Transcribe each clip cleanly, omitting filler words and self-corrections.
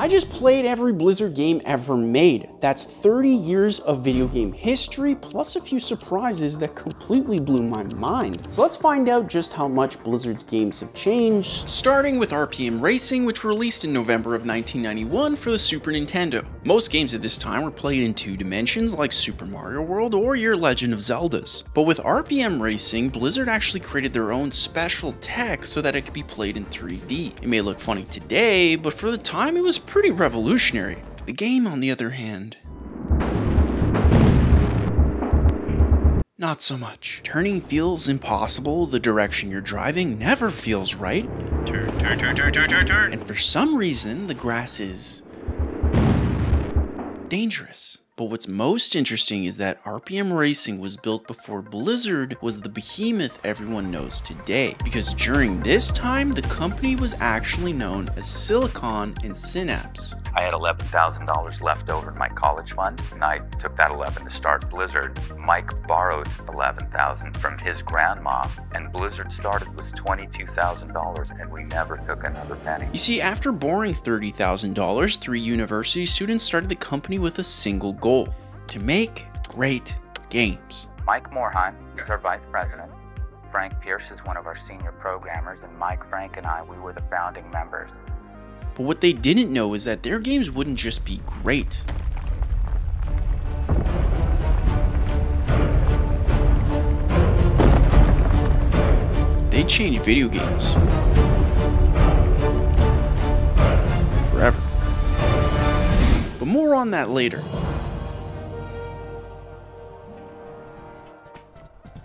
I just played every Blizzard game ever made. That's 30 years of video game history, plus a few surprises that completely blew my mind. So let's find out just how much Blizzard's games have changed, starting with RPM Racing, which released in November of 1991 for the Super Nintendo. Most games at this time were played in 2 dimensions like Super Mario World or your Legend of Zeldas. But with RPM Racing, Blizzard actually created their own special tech so that it could be played in 3D. It may look funny today, but for the time it was pretty revolutionary. The game, on the other hand, not so much. Turning feels impossible, the direction you're driving never feels right. Turn. And for some reason, the grass is dangerous. But what's most interesting is that RPM Racing was built before Blizzard was the behemoth everyone knows today, because during this time, the company was actually known as Silicon and Synapse. I had $11,000 left over in my college fund, and I took that 11 to start Blizzard. Mike borrowed $11,000 from his grandma, and Blizzard started with $22,000, and we never took another penny. You see, after borrowing $30,000, 3 university students started the company with a single goal: to make great games. Mike Morheim is our vice president. Frank Pierce is one of our senior programmers, and Mike, Frank, and I, we were the founding members. But what they didn't know is that their games wouldn't just be great. They'd change video games forever. But more on that later.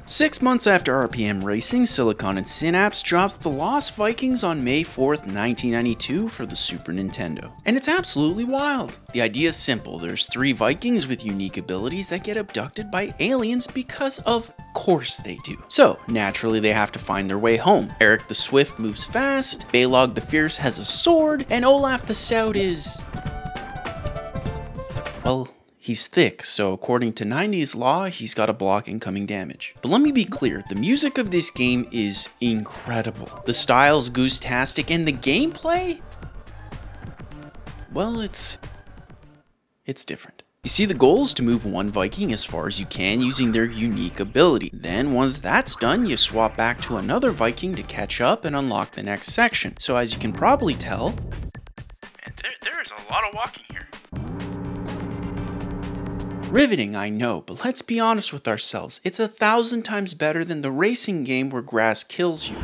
6 months after RPM Racing, Silicon and Synapse drops the Lost Vikings on May 4th, 1992 for the Super Nintendo. And it's absolutely wild. The idea is simple. There's 3 Vikings with unique abilities that get abducted by aliens because of course they do. So, naturally they have to find their way home. Eric the Swift moves fast, Balog the Fierce has a sword, and Olaf the Stout is, well, he's thick, so according to 90s law, he's got to block incoming damage. But let me be clear, the music of this game is incredible. The style's goose-tastic, and the gameplay? Well, it's different. You see, the goal is to move one Viking as far as you can using their unique ability. Then once that's done, you swap back to another Viking to catch up and unlock the next section. So as you can probably tell, there is a lot of walking here. Riveting, I know, but let's be honest with ourselves. It's 1,000 times better than the racing game where grass kills you.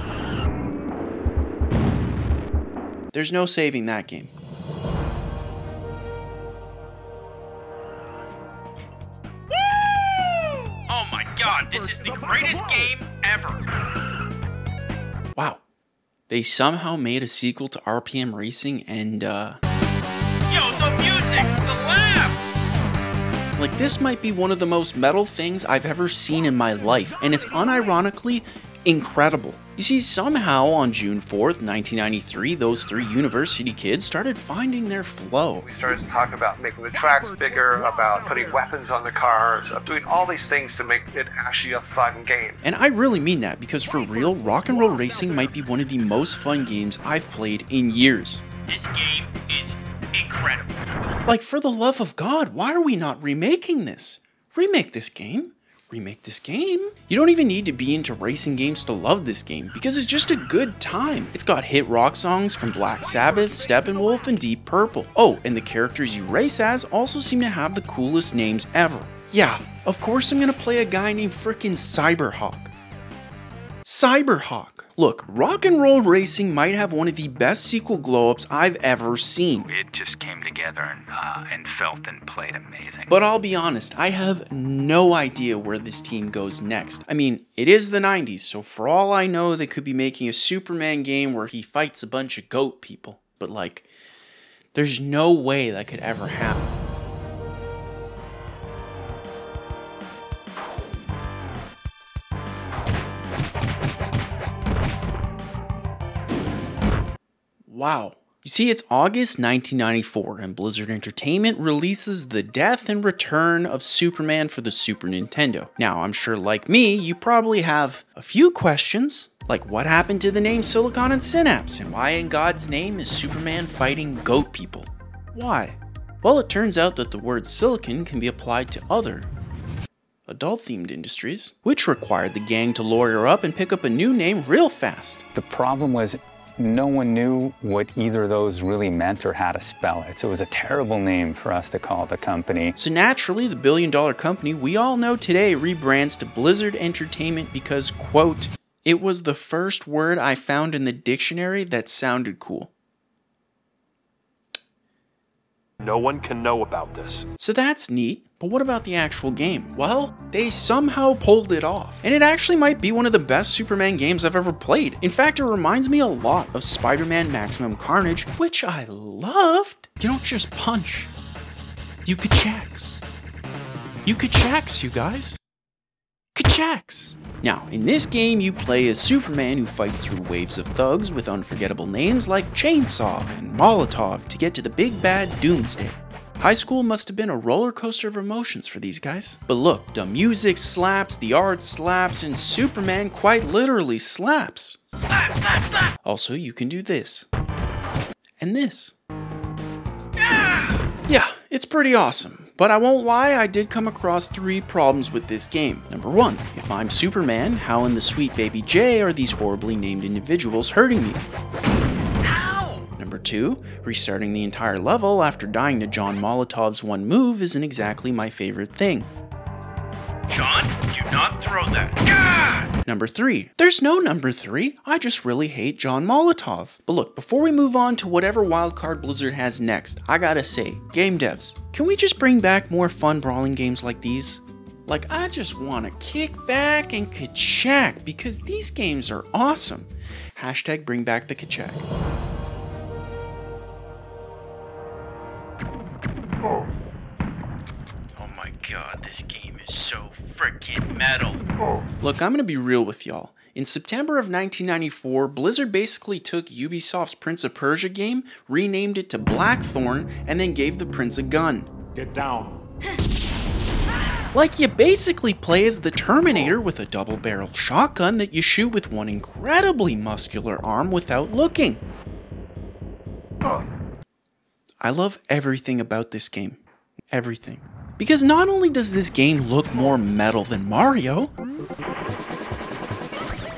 There's no saving that game. Woo! Oh my god, this is the greatest game ever! Wow. They somehow made a sequel to RPM Racing and, Yo, the music slaps! Like, this might be one of the most metal things I've ever seen in my life, and it's unironically incredible. You see, somehow on June 4th, 1993, those 3 university kids started finding their flow. We started to talk about making the tracks bigger, about putting weapons on the cars, of doing all these things to make it actually a fun game. And I really mean that, because for real, Rock and Roll Racing might be one of the most fun games I've played in years. This game is incredible. Like, for the love of God, why are we not remaking this? Remake this game. Remake this game. You don't even need to be into racing games to love this game, because it's just a good time. It's got hit rock songs from Black Sabbath, Steppenwolf, and Deep Purple. Oh, and the characters you race as also seem to have the coolest names ever. Yeah, of course I'm gonna play a guy named frickin' Cyberhawk. Cyberhawk. Look, Rock and Roll Racing might have one of the best sequel glow-ups I've ever seen. It just came together and felt and played amazing. But I'll be honest, I have no idea where this team goes next. I mean, it is the 90s, so for all I know, they could be making a Superman game where he fights a bunch of goat people. But like, there's no way that could ever happen. Wow. You see, it's August 1994 and Blizzard Entertainment releases the death and return of Superman for the Super Nintendo. Now, I'm sure like me, you probably have a few questions, like what happened to the name Silicon and Synapse, and why in God's name is Superman fighting goat people? Why? Well, it turns out that the word silicon can be applied to other adult-themed industries, which required the gang to lawyer up and pick up a new name real fast. The problem was no one knew what either of those really meant or how to spell it. So it was a terrible name for us to call the company. So naturally, the billion-dollar company we all know today rebrands to Blizzard Entertainment because, quote, "It was the first word I found in the dictionary that sounded cool." No one can know about this. So that's neat, but what about the actual game? Well, they somehow pulled it off. And it actually might be one of the best Superman games I've ever played. In fact, it reminds me a lot of Spider-Man Maximum Carnage, which I loved. You don't just punch. You ka-chacks. You ka-chacks, you guys. Ka-chacks. Now, in this game, you play as Superman who fights through waves of thugs with unforgettable names like Chainsaw and Molotov to get to the big bad Doomsday. High school must have been a roller coaster of emotions for these guys. But look, the music slaps, the art slaps, and Superman quite literally slaps. Slap, slap, slap! Also, you can do this. And this. Yeah! Yeah, it's pretty awesome. But I won't lie, I did come across 3 problems with this game. Number 1, if I'm Superman, how in the sweet baby J are these horribly named individuals hurting me? Ow! Number 2, restarting the entire level after dying to John Molotov's one move isn't exactly my favorite thing. John, do not throw that. Gah! Number 3, there's no number 3, I just really hate John Molotov. But look, before we move on to whatever wildcard Blizzard has next, I gotta say, game devs, can we just bring back more fun brawling games like these? Like, I just wanna kick back and ka-chack, because these games are awesome. Hashtag bring back the ka-chack. Oh my god, this game is so freaking metal. Look, I'm gonna be real with y'all. In September of 1994, Blizzard basically took Ubisoft's Prince of Persia game, renamed it to Blackthorn, and then gave the prince a gun. Get down. Like, you basically play as the Terminator with a double-barreled shotgun that you shoot with one incredibly muscular arm without looking. I love everything about this game. Everything. Because not only does this game look more metal than Mario,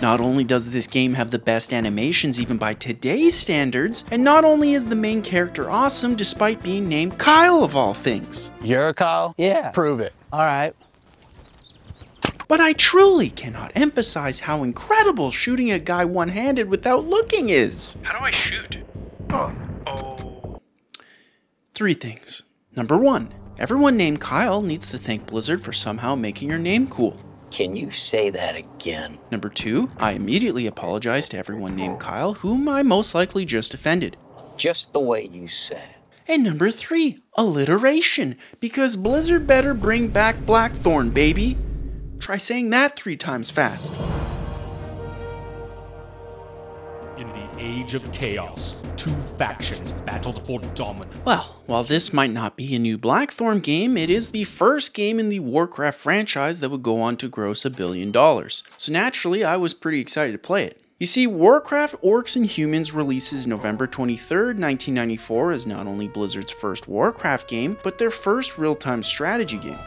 not only does this game have the best animations even by today's standards, and not only is the main character awesome despite being named Kyle of all things. You're Kyle? Yeah. Prove it. All right. But I truly cannot emphasize how incredible shooting a guy one-handed without looking is. How do I shoot? Oh. 3 things. Number 1, everyone named Kyle needs to thank Blizzard for somehow making your name cool. Can you say that again? Number 2, I immediately apologize to everyone named Kyle, whom I most likely just offended. Just the way you said it. And number 3, alliteration, because Blizzard better bring back Blackthorn, baby. Try saying that 3 times fast. In the age of chaos, 2 factions battled for dominance. Well, while this might not be a new Blackthorn game, it is the first game in the Warcraft franchise that would go on to gross $1 billion. So naturally, I was pretty excited to play it. You see, Warcraft Orcs and Humans releases November 23rd, 1994 as not only Blizzard's first Warcraft game, but their first real-time strategy game.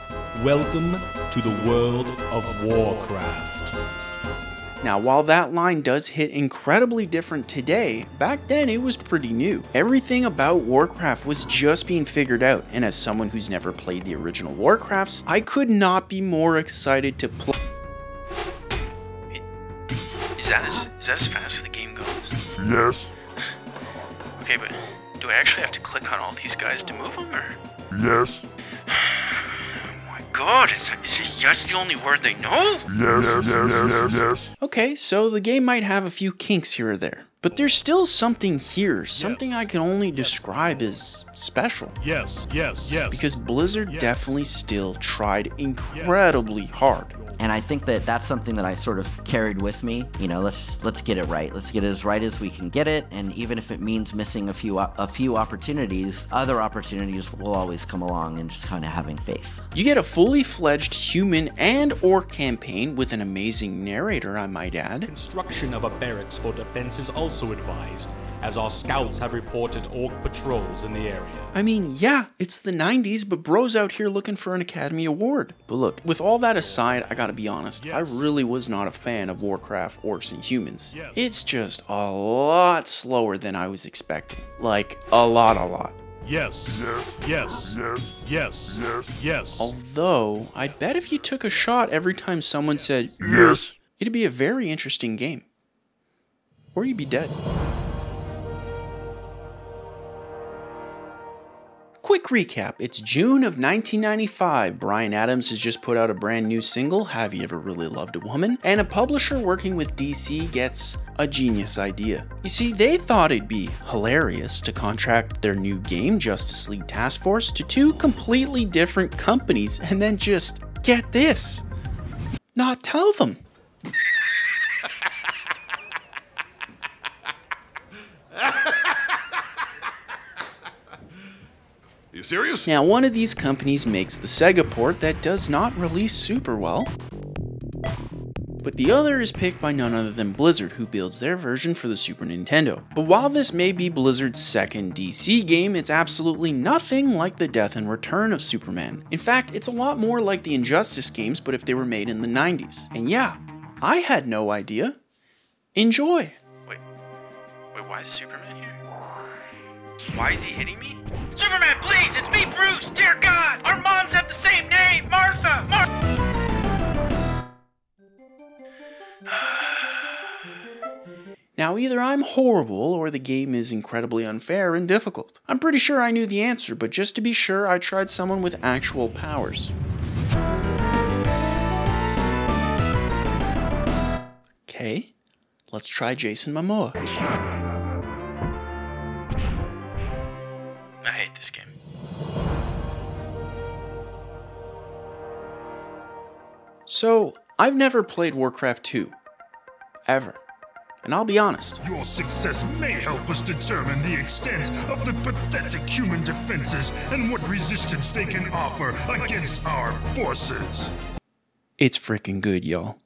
Welcome to the world of Warcraft. Now, while that line does hit incredibly different today, back then it was pretty new. Everything about Warcraft was just being figured out, and as someone who's never played the original Warcrafts, I could not be more excited to play. Is that as fast as the game goes? Yes. Okay, but do I actually have to click on all these guys to move them, or? Yes. Oh my god, is it yes the only word they know? Yes. Okay, so the game might have a few kinks here or there, but there's still something here, something I can only describe as special. Yes. Because Blizzard definitely still tried incredibly hard. And I think that that's something that I sort of carried with me. You know, let's get it right. Let's get it as right as we can get it. And even if it means missing a few opportunities, other opportunities will always come along, and just kind of having faith. You get a fully fledged human and orc campaign with an amazing narrator, I might add. Construction of a barracks for defense is also advised. as our scouts have reported orc patrols in the area. I mean, yeah, it's the 90s, but bro's out here looking for an Academy Award. But look, with all that aside, I gotta be honest, I really was not a fan of Warcraft, Orcs, and Humans. It's just a lot slower than I was expecting. Like, a lot. Yes. Yes. Yes. Yes. Yes. Yes. Yes. Although, I bet if you took a shot every time someone said, Yes. it'd be a very interesting game. Or you'd be dead. Quick recap, it's June of 1995. Bryan Adams has just put out a brand new single, Have You Ever Really Loved a Woman? And a publisher working with DC gets a genius idea. You see, they thought it'd be hilarious to contract their new game, Justice League Task Force, to two completely different companies and then just, get this, not tell them. You serious? Now, one of these companies makes the Sega port that does not release super well, but the other is picked by none other than Blizzard, who builds their version for the Super Nintendo. But while this may be Blizzard's second DC game, it's absolutely nothing like the death and return of Superman. In fact, it's a lot more like the Injustice games, but if they were made in the 90s. And yeah, I had no idea. Enjoy. Wait, why is Superman here? Why is he hitting me? Superman, please! It's me, Bruce! Dear God! Our moms have the same name! Martha! Now, either I'm horrible or the game is incredibly unfair and difficult. I'm pretty sure I knew the answer, but just to be sure, I tried someone with actual powers. Okay, let's try Jason Momoa. I hate this game. So, I've never played Warcraft II. Ever. And I'll be honest. Your success may help us determine the extent of the pathetic human defenses and what resistance they can offer against our forces. It's freaking good, y'all.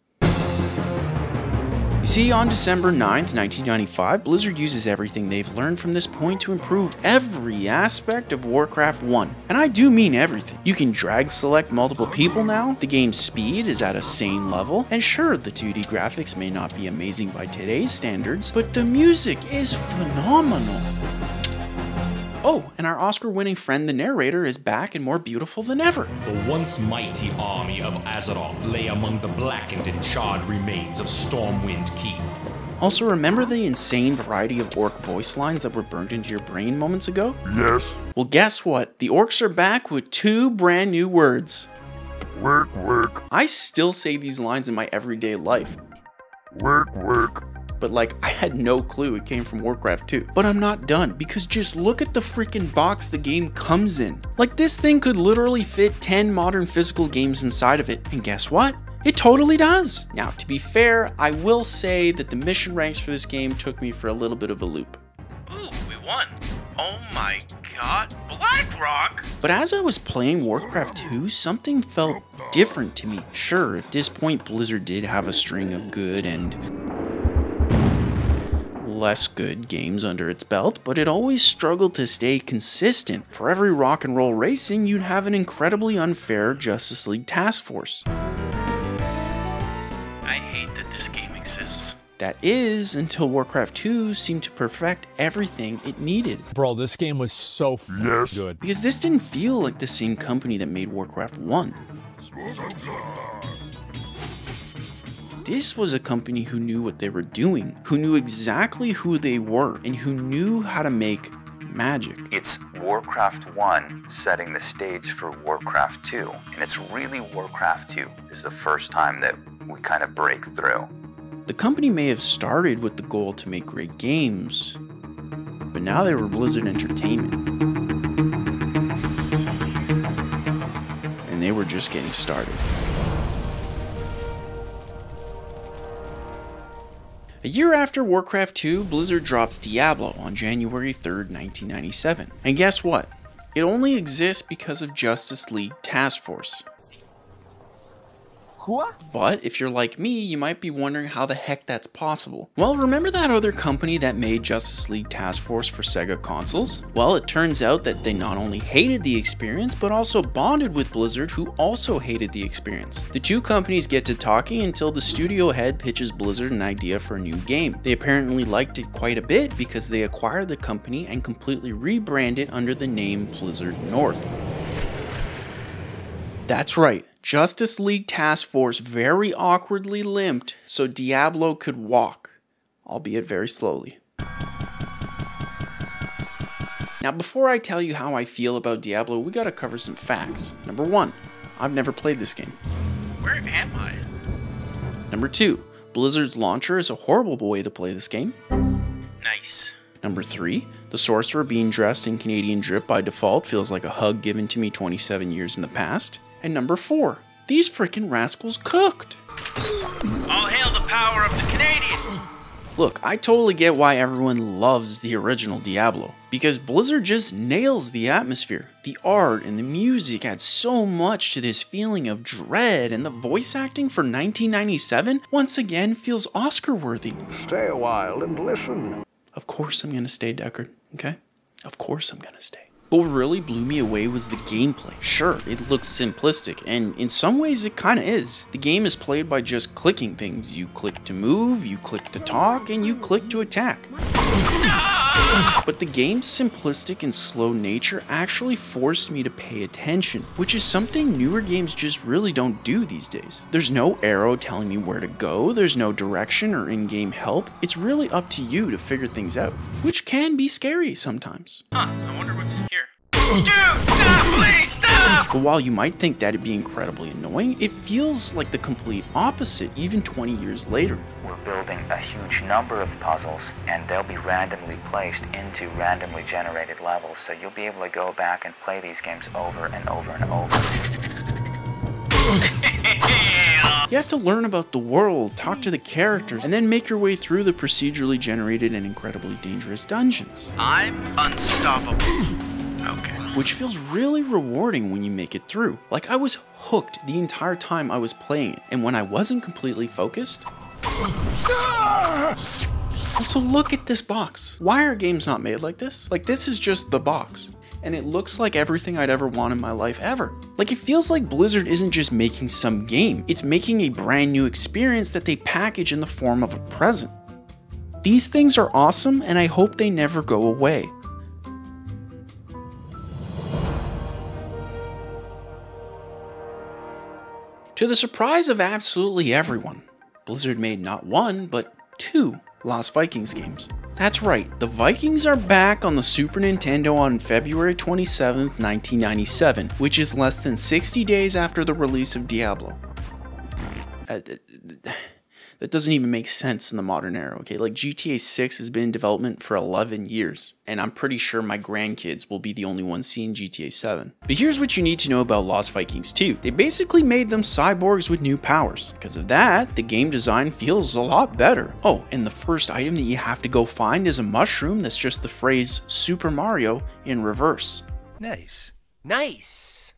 You see, on December 9th, 1995, Blizzard uses everything they've learned from this point to improve every aspect of Warcraft 1. And I do mean everything. You can drag select multiple people now, the game's speed is at a sane level, and sure, the 2D graphics may not be amazing by today's standards, but the music is phenomenal. Oh, and our Oscar-winning friend the narrator is back and more beautiful than ever. The once mighty army of Azeroth lay among the blackened and charred remains of Stormwind Keep. Also, remember the insane variety of orc voice lines that were burned into your brain moments ago? Yes. Well, guess what? The orcs are back with 2 brand new words. Work, work. I still say these lines in my everyday life. Work, work. But like, I had no clue it came from Warcraft 2. But I'm not done, because just look at the freaking box the game comes in. Like, this thing could literally fit 10 modern physical games inside of it, and guess what? It totally does! Now, to be fair, I will say that the mission ranks for this game took me for a little bit of a loop. Ooh, we won. Oh my god, Blackrock! But as I was playing Warcraft 2, something felt different to me. Sure, at this point, Blizzard did have a string of good and less good games under its belt, but it always struggled to stay consistent. For every rock and roll racing, you'd have an incredibly unfair Justice League Task Force. I hate that this game exists. That is, until Warcraft 2 seemed to perfect everything it needed. Bro, this game was so good. Because this didn't feel like the same company that made Warcraft 1. This was a company who knew what they were doing, who knew exactly who they were, and who knew how to make magic. It's Warcraft 1 setting the stage for Warcraft 2, and it's really Warcraft 2 is the first time that we kind of break through. The company may have started with the goal to make great games, but now they were Blizzard Entertainment. And they were just getting started. A year after Warcraft II, Blizzard drops Diablo on January 3rd, 1997. And guess what? It only exists because of Justice League Task Force. But if you're like me, you might be wondering how the heck that's possible. Well, remember that other company that made Justice League Task Force for Sega consoles? Well, it turns out that they not only hated the experience, but also bonded with Blizzard, who also hated the experience. The two companies get to talking until the studio head pitches Blizzard an idea for a new game. They apparently liked it quite a bit because they acquired the company and completely rebranded under the name Blizzard North. That's right, Justice League Task Force very awkwardly limped so Diablo could walk, albeit very slowly. Now before I tell you how I feel about Diablo, we gotta cover some facts. Number 1, I've never played this game. Where am I? Number 2, Blizzard's launcher is a horrible way to play this game. Nice. Number 3, the sorcerer being dressed in Canadian drip by default feels like a hug given to me 27 years in the past. And number 4, these frickin' rascals cooked. All hail the power of the Canadian. Look, I totally get why everyone loves the original Diablo, because Blizzard just nails the atmosphere. The art and the music add so much to this feeling of dread, and the voice acting for 1997 once again feels Oscar-worthy. Stay a while and listen. Of course I'm gonna stay, Deckard, okay? Of course I'm gonna stay. But what really blew me away was the gameplay. Sure, it looks simplistic, and in some ways it kinda is. The game is played by just clicking things. You click to move, you click to talk, and you click to attack. But the game's simplistic and slow nature actually forced me to pay attention, which is something newer games just really don't do these days. There's no arrow telling me where to go, there's no direction or in-game help. It's really up to you to figure things out, which can be scary sometimes. Huh, I wonder what's in here. Dude, stop, please, stop! But while you might think that'd be incredibly annoying, it feels like the complete opposite even 20 years later. We're building a huge number of puzzles, and they'll be randomly placed into randomly generated levels, so you'll be able to go back and play these games over and over and over. You have to learn about the world, talk to the characters, and then make your way through the procedurally generated and incredibly dangerous dungeons. I'm unstoppable. Okay. Which feels really rewarding when you make it through. Like, I was hooked the entire time I was playing it, and when I wasn't completely focused... Also, look at this box. Why are games not made like this? Like, this is just the box, and it looks like everything I'd ever want in my life ever. Like, it feels like Blizzard isn't just making some game, it's making a brand new experience that they package in the form of a present. These things are awesome, and I hope they never go away. To the surprise of absolutely everyone, Blizzard made not one, but 2 Lost Vikings games. That's right, the Vikings are back on the Super Nintendo on February 27th, 1997, which is less than 60 days after the release of Diablo. That doesn't even make sense in the modern era, okay? Like, GTA 6 has been in development for 11 years, and I'm pretty sure my grandkids will be the only ones seeing GTA 7. But here's what you need to know about Lost Vikings 2. They basically made them cyborgs with new powers. Because of that, the game design feels a lot better. Oh, and the first item that you have to go find is a mushroom that's just the phrase Super Mario in reverse. Nice. Nice.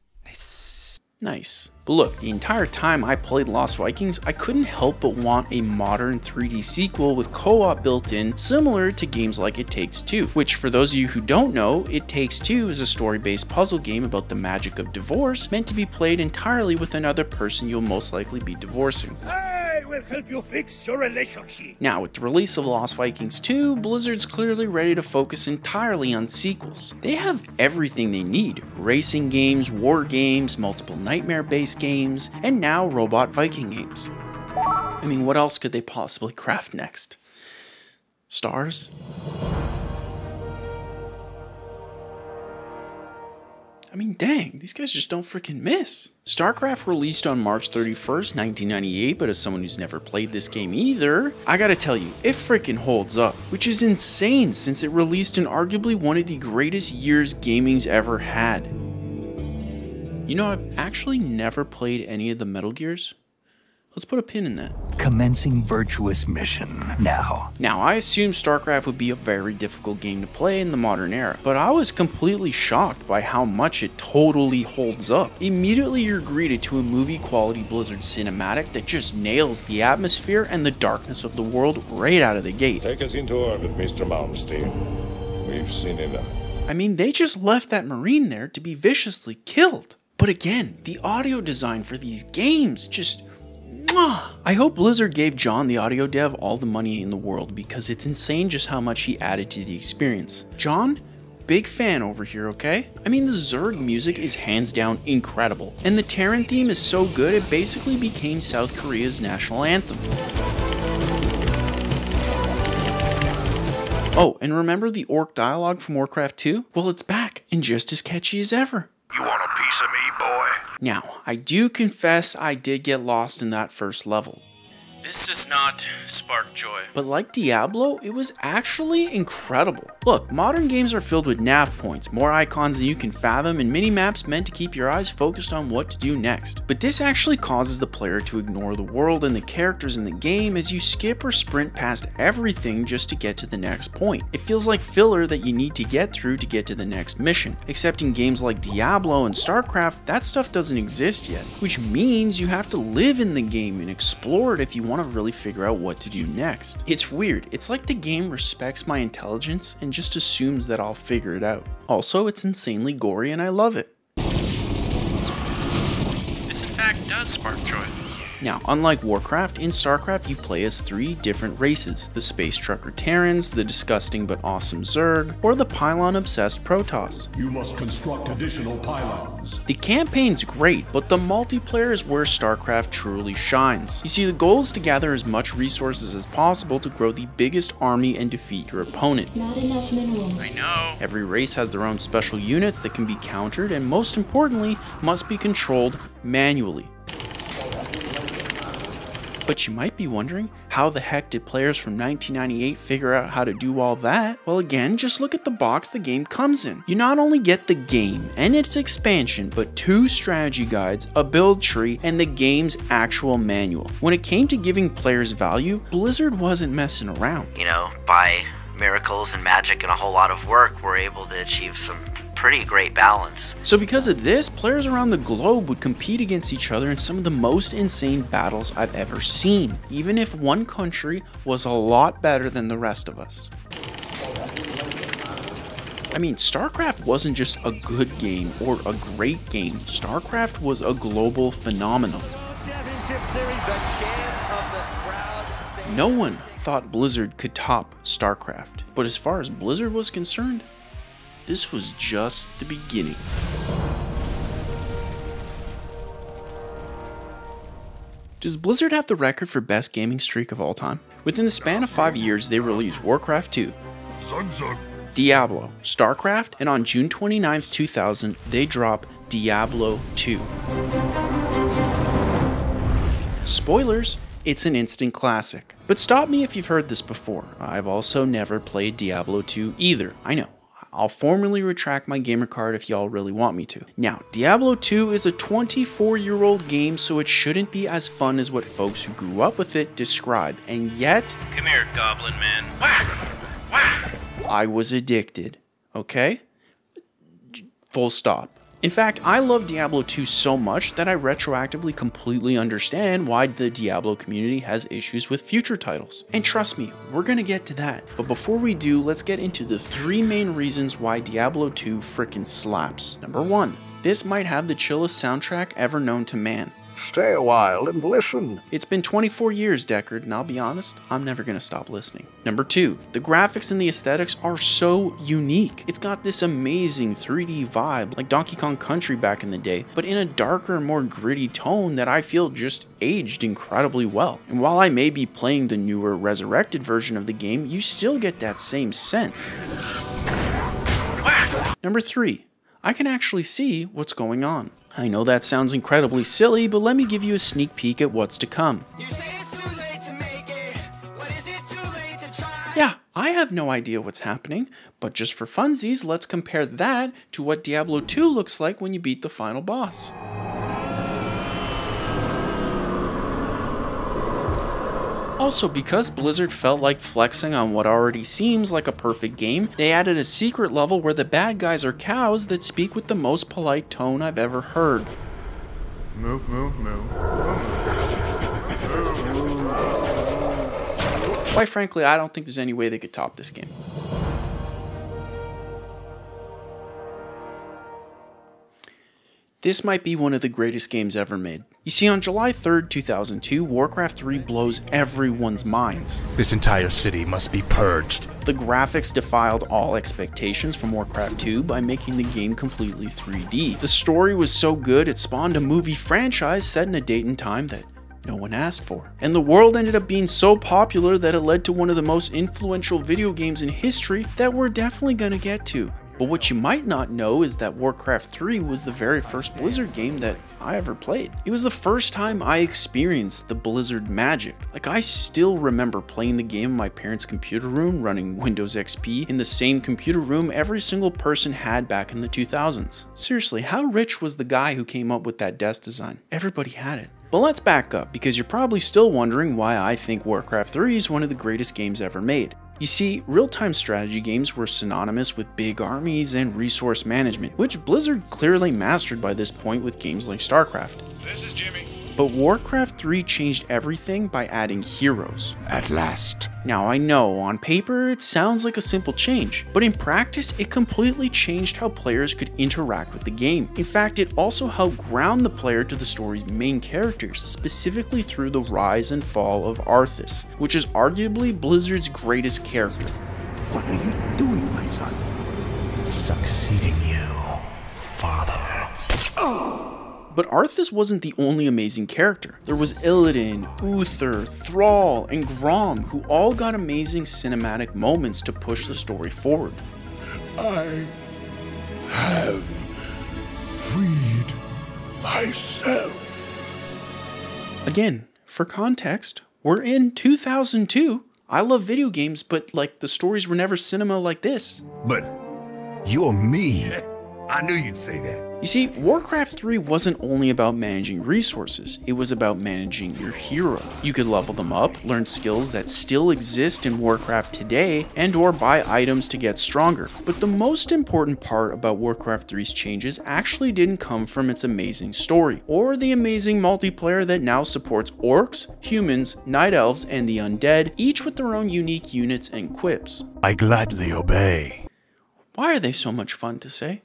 Nice. But look, the entire time I played Lost Vikings, I couldn't help but want a modern 3D sequel with co-op built in, similar to games like It Takes Two, which for those of you who don't know, It Takes Two is a story-based puzzle game about the magic of divorce, meant to be played entirely with another person you'll most likely be divorcing. I will help you fix your relationship. Now, with the release of Lost Vikings 2, Blizzard's clearly ready to focus entirely on sequels. They have everything they need: racing games, war games, multiple nightmare-based games, and now robot Viking games. I mean, what else could they possibly craft next? Stars? I mean, dang, these guys just don't freaking miss. Starcraft released on March 31st, 1998, but as someone who's never played this game either, I gotta tell you, it freaking holds up, which is insane since it released in arguably one of the greatest years gaming's ever had. You know, I've actually never played any of the Metal Gears. Let's put a pin in that. Commencing virtuous mission now. Now, I assumed StarCraft would be a very difficult game to play in the modern era, but I was completely shocked by how much it totally holds up. Immediately you're greeted to a movie-quality Blizzard cinematic that just nails the atmosphere and the darkness of the world right out of the gate. Take us into orbit, Mr. Malmsteen. We've seen enough. I mean, they just left that Marine there to be viciously killed. But again, the audio design for these games just... I hope Blizzard gave John, the audio dev, all the money in the world because it's insane just how much he added to the experience. John, big fan over here, okay? I mean, the Zerg music is hands down incredible, and the Terran theme is so good it basically became South Korea's national anthem. Oh, and remember the orc dialogue from Warcraft II? Well, it's back, and just as catchy as ever. You want a piece of me, boy? Now, I do confess I did get lost in that first level. This does not spark joy. But like Diablo, it was actually incredible. Look, modern games are filled with nav points, more icons than you can fathom, and mini-maps meant to keep your eyes focused on what to do next. But this actually causes the player to ignore the world and the characters in the game as you skip or sprint past everything just to get to the next point. It feels like filler that you need to get through to get to the next mission. Except in games like Diablo and Starcraft, that stuff doesn't exist yet, which means you have to live in the game and explore it if you want to really figure out what to do next. It's weird. It's like the game respects my intelligence and just assumes that I'll figure it out. Also, it's insanely gory and I love it. This in fact does spark joy. Now, unlike Warcraft, in Starcraft you play as 3 different races: the Space Trucker Terrans, the disgusting but awesome Zerg, or the Pylon-obsessed Protoss. You must construct additional pylons. The campaign's great, but the multiplayer is where Starcraft truly shines. You see, the goal is to gather as much resources as possible to grow the biggest army and defeat your opponent. Not enough minerals. I know. Every race has their own special units that can be countered and, most importantly, must be controlled manually. But you might be wondering, how the heck did players from 1998 figure out how to do all that? Well, again, just look at the box the game comes in. You not only get the game and its expansion, but 2 strategy guides, a build tree, and the game's actual manual. When it came to giving players value, Blizzard wasn't messing around. You know, by miracles and magic and a whole lot of work, we're able to achieve some pretty great balance. So because of this, players around the globe would compete against each other in some of the most insane battles I've ever seen, even if one country was a lot better than the rest of us. I mean, StarCraft wasn't just a good game or a great game. StarCraft was a global phenomenon. No one thought Blizzard could top StarCraft, but as far as Blizzard was concerned, this was just the beginning. Does Blizzard have the record for best gaming streak of all time? Within the span of 5 years, they released Warcraft II, Diablo, Starcraft, and on June 29th, 2000, they dropped Diablo II. Spoilers, it's an instant classic. But stop me if you've heard this before. I've also never played Diablo II either. I know. I'll formally retract my gamer card if y'all really want me to. Now, Diablo 2 is a 24-year-old game, so it shouldn't be as fun as what folks who grew up with it describe, and yet... Come here, Goblin Man. Whack! Whack! I was addicted, okay? Full stop. In fact, I love Diablo 2 so much that I retroactively completely understand why the Diablo community has issues with future titles. And trust me, we're gonna get to that. But before we do, let's get into the 3 main reasons why Diablo 2 frickin' slaps. Number 1, this might have the chillest soundtrack ever known to man. Stay a while and listen. It's been 24 years, Deckard, and I'll be honest, I'm never gonna stop listening. Number 2, the graphics and the aesthetics are so unique. It's got this amazing 3D vibe, like Donkey Kong Country back in the day, but in a darker, more gritty tone that I feel just aged incredibly well. And while I may be playing the newer, resurrected version of the game, you still get that same sense. Number 3, I can actually see what's going on. I know that sounds incredibly silly, but let me give you a sneak peek at what's to come. Yeah, I have no idea what's happening, but just for funsies, let's compare that to what Diablo 2 looks like when you beat the final boss. Also, because Blizzard felt like flexing on what already seems like a perfect game, they added a secret level where the bad guys are cows that speak with the most polite tone I've ever heard. Moo, moo, moo. Quite frankly, I don't think there's any way they could top this game. This might be one of the greatest games ever made. You see, on July 3rd, 2002, Warcraft III blows everyone's minds. This entire city must be purged. The graphics defied all expectations from Warcraft II by making the game completely 3D. The story was so good it spawned a movie franchise set in a date and time that no one asked for. And the world ended up being so popular that it led to one of the most influential video games in history that we're definitely gonna get to. But what you might not know is that Warcraft 3 was the very first Blizzard game that I ever played. It was the first time I experienced the Blizzard magic. Like, I still remember playing the game in my parents' computer room, running Windows XP in the same computer room every single person had back in the 2000s. Seriously, how rich was the guy who came up with that desk design? Everybody had it. But let's back up, because you're probably still wondering why I think Warcraft 3 is one of the greatest games ever made. You see, real-time strategy games were synonymous with big armies and resource management, which Blizzard clearly mastered by this point with games like Starcraft. This is Jimmy. But Warcraft 3 changed everything by adding heroes. At last. Now I know, on paper it sounds like a simple change, but in practice it completely changed how players could interact with the game. In fact, it also helped ground the player to the story's main characters, specifically through the rise and fall of Arthas, which is arguably Blizzard's greatest character. What are you doing, my son? Succeeding you, father. But Arthas wasn't the only amazing character. There was Illidan, Uther, Thrall, and Grom, who all got amazing cinematic moments to push the story forward. I have freed myself. Again, for context, we're in 2002. I love video games, but like, the stories were never cinema like this. But you're me. I knew you'd say that. You see, Warcraft 3 wasn't only about managing resources, it was about managing your hero. You could level them up, learn skills that still exist in Warcraft today, and or buy items to get stronger. But the most important part about Warcraft 3's changes actually didn't come from its amazing story, or the amazing multiplayer that now supports orcs, humans, night elves, and the undead, each with their own unique units and quips. I gladly obey. Why are they so much fun to say?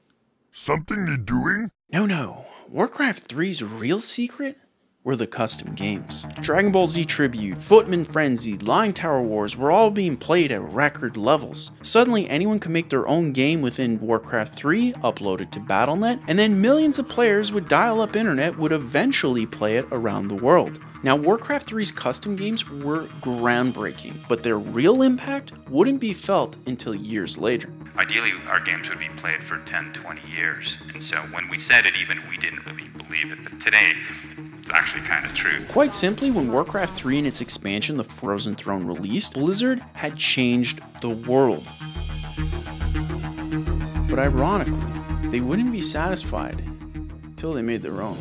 Something you're doing? No. Warcraft 3's real secret were the custom games. Dragon Ball Z Tribute, Footman Frenzy, Line Tower Wars were all being played at record levels. Suddenly anyone could make their own game within Warcraft 3, upload it to Battle.net, and then millions of players with dial-up internet would eventually play it around the world. Now, Warcraft 3's custom games were groundbreaking, but their real impact wouldn't be felt until years later. Ideally, our games would be played for 10, 20 years, and so when we said it even, we didn't really believe it, but today, it's actually kind of true. Quite simply, when Warcraft 3 and its expansion, the Frozen Throne, released, Blizzard had changed the world. But ironically, they wouldn't be satisfied until they made their own.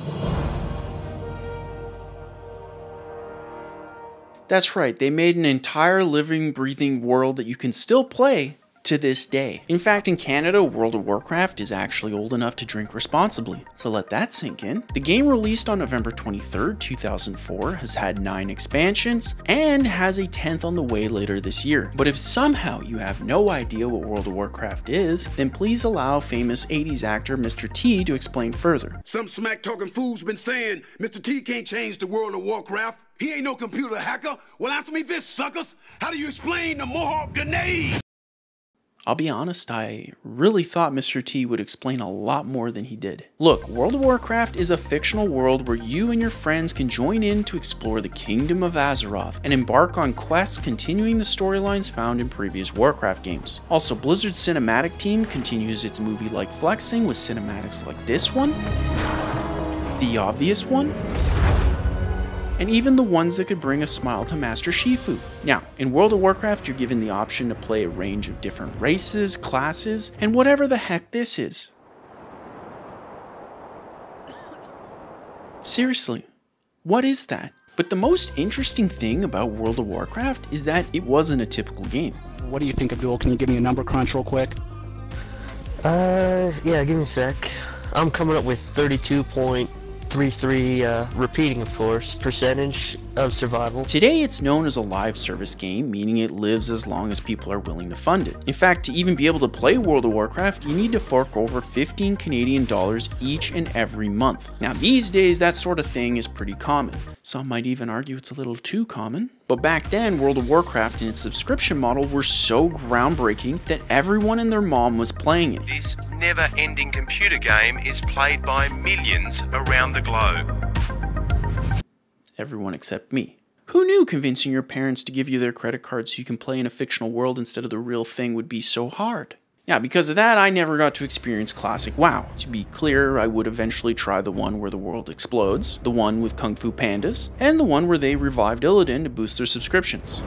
That's right, they made an entire living, breathing world that you can still play to this day. In fact, in Canada, World of Warcraft is actually old enough to drink responsibly, so let that sink in. The game released on November 23rd, 2004 has had 9 expansions and has a 10th on the way later this year. But if somehow you have no idea what World of Warcraft is, then please allow famous 80s actor Mr. T to explain further. Some smack-talking fool's been saying Mr. T can't change the World of Warcraft. He ain't no computer hacker. Well, answer me this, suckers. How do you explain the Mohawk grenade? I'll be honest, I really thought Mr. T would explain a lot more than he did. Look, World of Warcraft is a fictional world where you and your friends can join in to explore the Kingdom of Azeroth and embark on quests continuing the storylines found in previous Warcraft games. Also, Blizzard's cinematic team continues its movie-like flexing with cinematics like this one, the obvious one, and even the ones that could bring a smile to Master Shifu. Now, in World of Warcraft, you're given the option to play a range of different races, classes, and whatever the heck this is. Seriously, what is that? But the most interesting thing about World of Warcraft is that it wasn't a typical game. What do you think, Abdul? Can you give me a number crunch real quick? Yeah, give me a sec. I'm coming up with 32.33, repeating of course, percentage of survival. Today it's known as a live service game, meaning it lives as long as people are willing to fund it. In fact, to even be able to play World of Warcraft, you need to fork over 15 Canadian dollars each and every month. Now these days, that sort of thing is pretty common. Some might even argue it's a little too common. But back then, World of Warcraft and its subscription model were so groundbreaking that everyone and their mom was playing it. This never-ending computer game is played by millions around the globe. Everyone except me. Who knew convincing your parents to give you their credit card so you can play in a fictional world instead of the real thing would be so hard? Now, because of that, I never got to experience classic WoW. To be clear, I would eventually try the one where the world explodes, the one with Kung Fu Pandas, and the one where they revived Illidan to boost their subscriptions.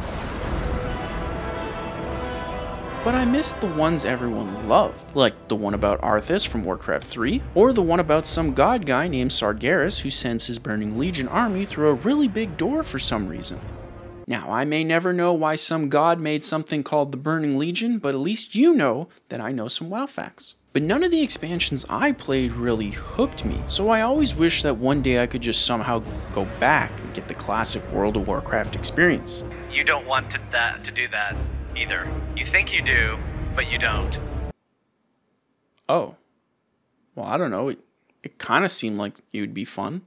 But I missed the ones everyone loved, like the one about Arthas from Warcraft 3, or the one about some god guy named Sargeras who sends his Burning Legion army through a really big door for some reason. Now, I may never know why some god made something called the Burning Legion, but at least you know that I know some WoW facts. But none of the expansions I played really hooked me, so I always wish that one day I could just somehow go back and get the classic World of Warcraft experience. You don't want to do that either. You think you do, but you don't. Oh. Well, I don't know. It kind of seemed like it would be fun.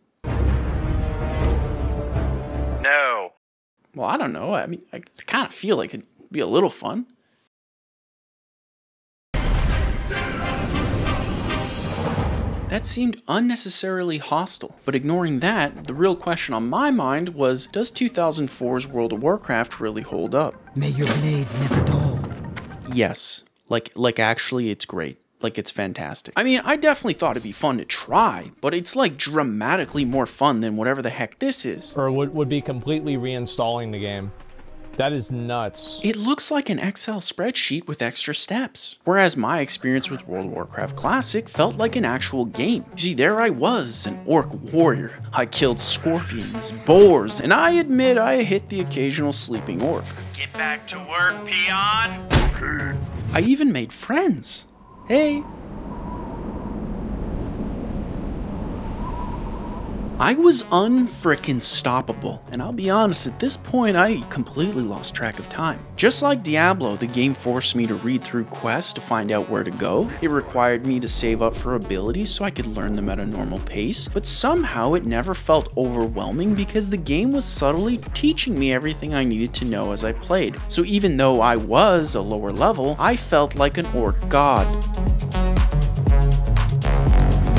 No. Well, I don't know. I mean, I kind of feel like it'd be a little fun. That seemed unnecessarily hostile. But ignoring that, the real question on my mind was, does 2004's World of Warcraft really hold up? May your blades never dull. Yes. Like actually, it's great. Like, it's fantastic. I mean, I definitely thought it'd be fun to try, but it's like dramatically more fun than whatever the heck this is. Or would be completely reinstalling the game. That is nuts. It looks like an Excel spreadsheet with extra steps. Whereas my experience with World of Warcraft Classic felt like an actual game. You see, there I was, an orc warrior. I killed scorpions, boars, and I admit I hit the occasional sleeping orc. Get back to work, peon! I even made friends. Hey. I was unfrickin' stoppable, and I'll be honest, at this point I completely lost track of time. Just like Diablo, the game forced me to read through quests to find out where to go. It required me to save up for abilities so I could learn them at a normal pace, but somehow it never felt overwhelming because the game was subtly teaching me everything I needed to know as I played. So even though I was a lower level, I felt like an orc god.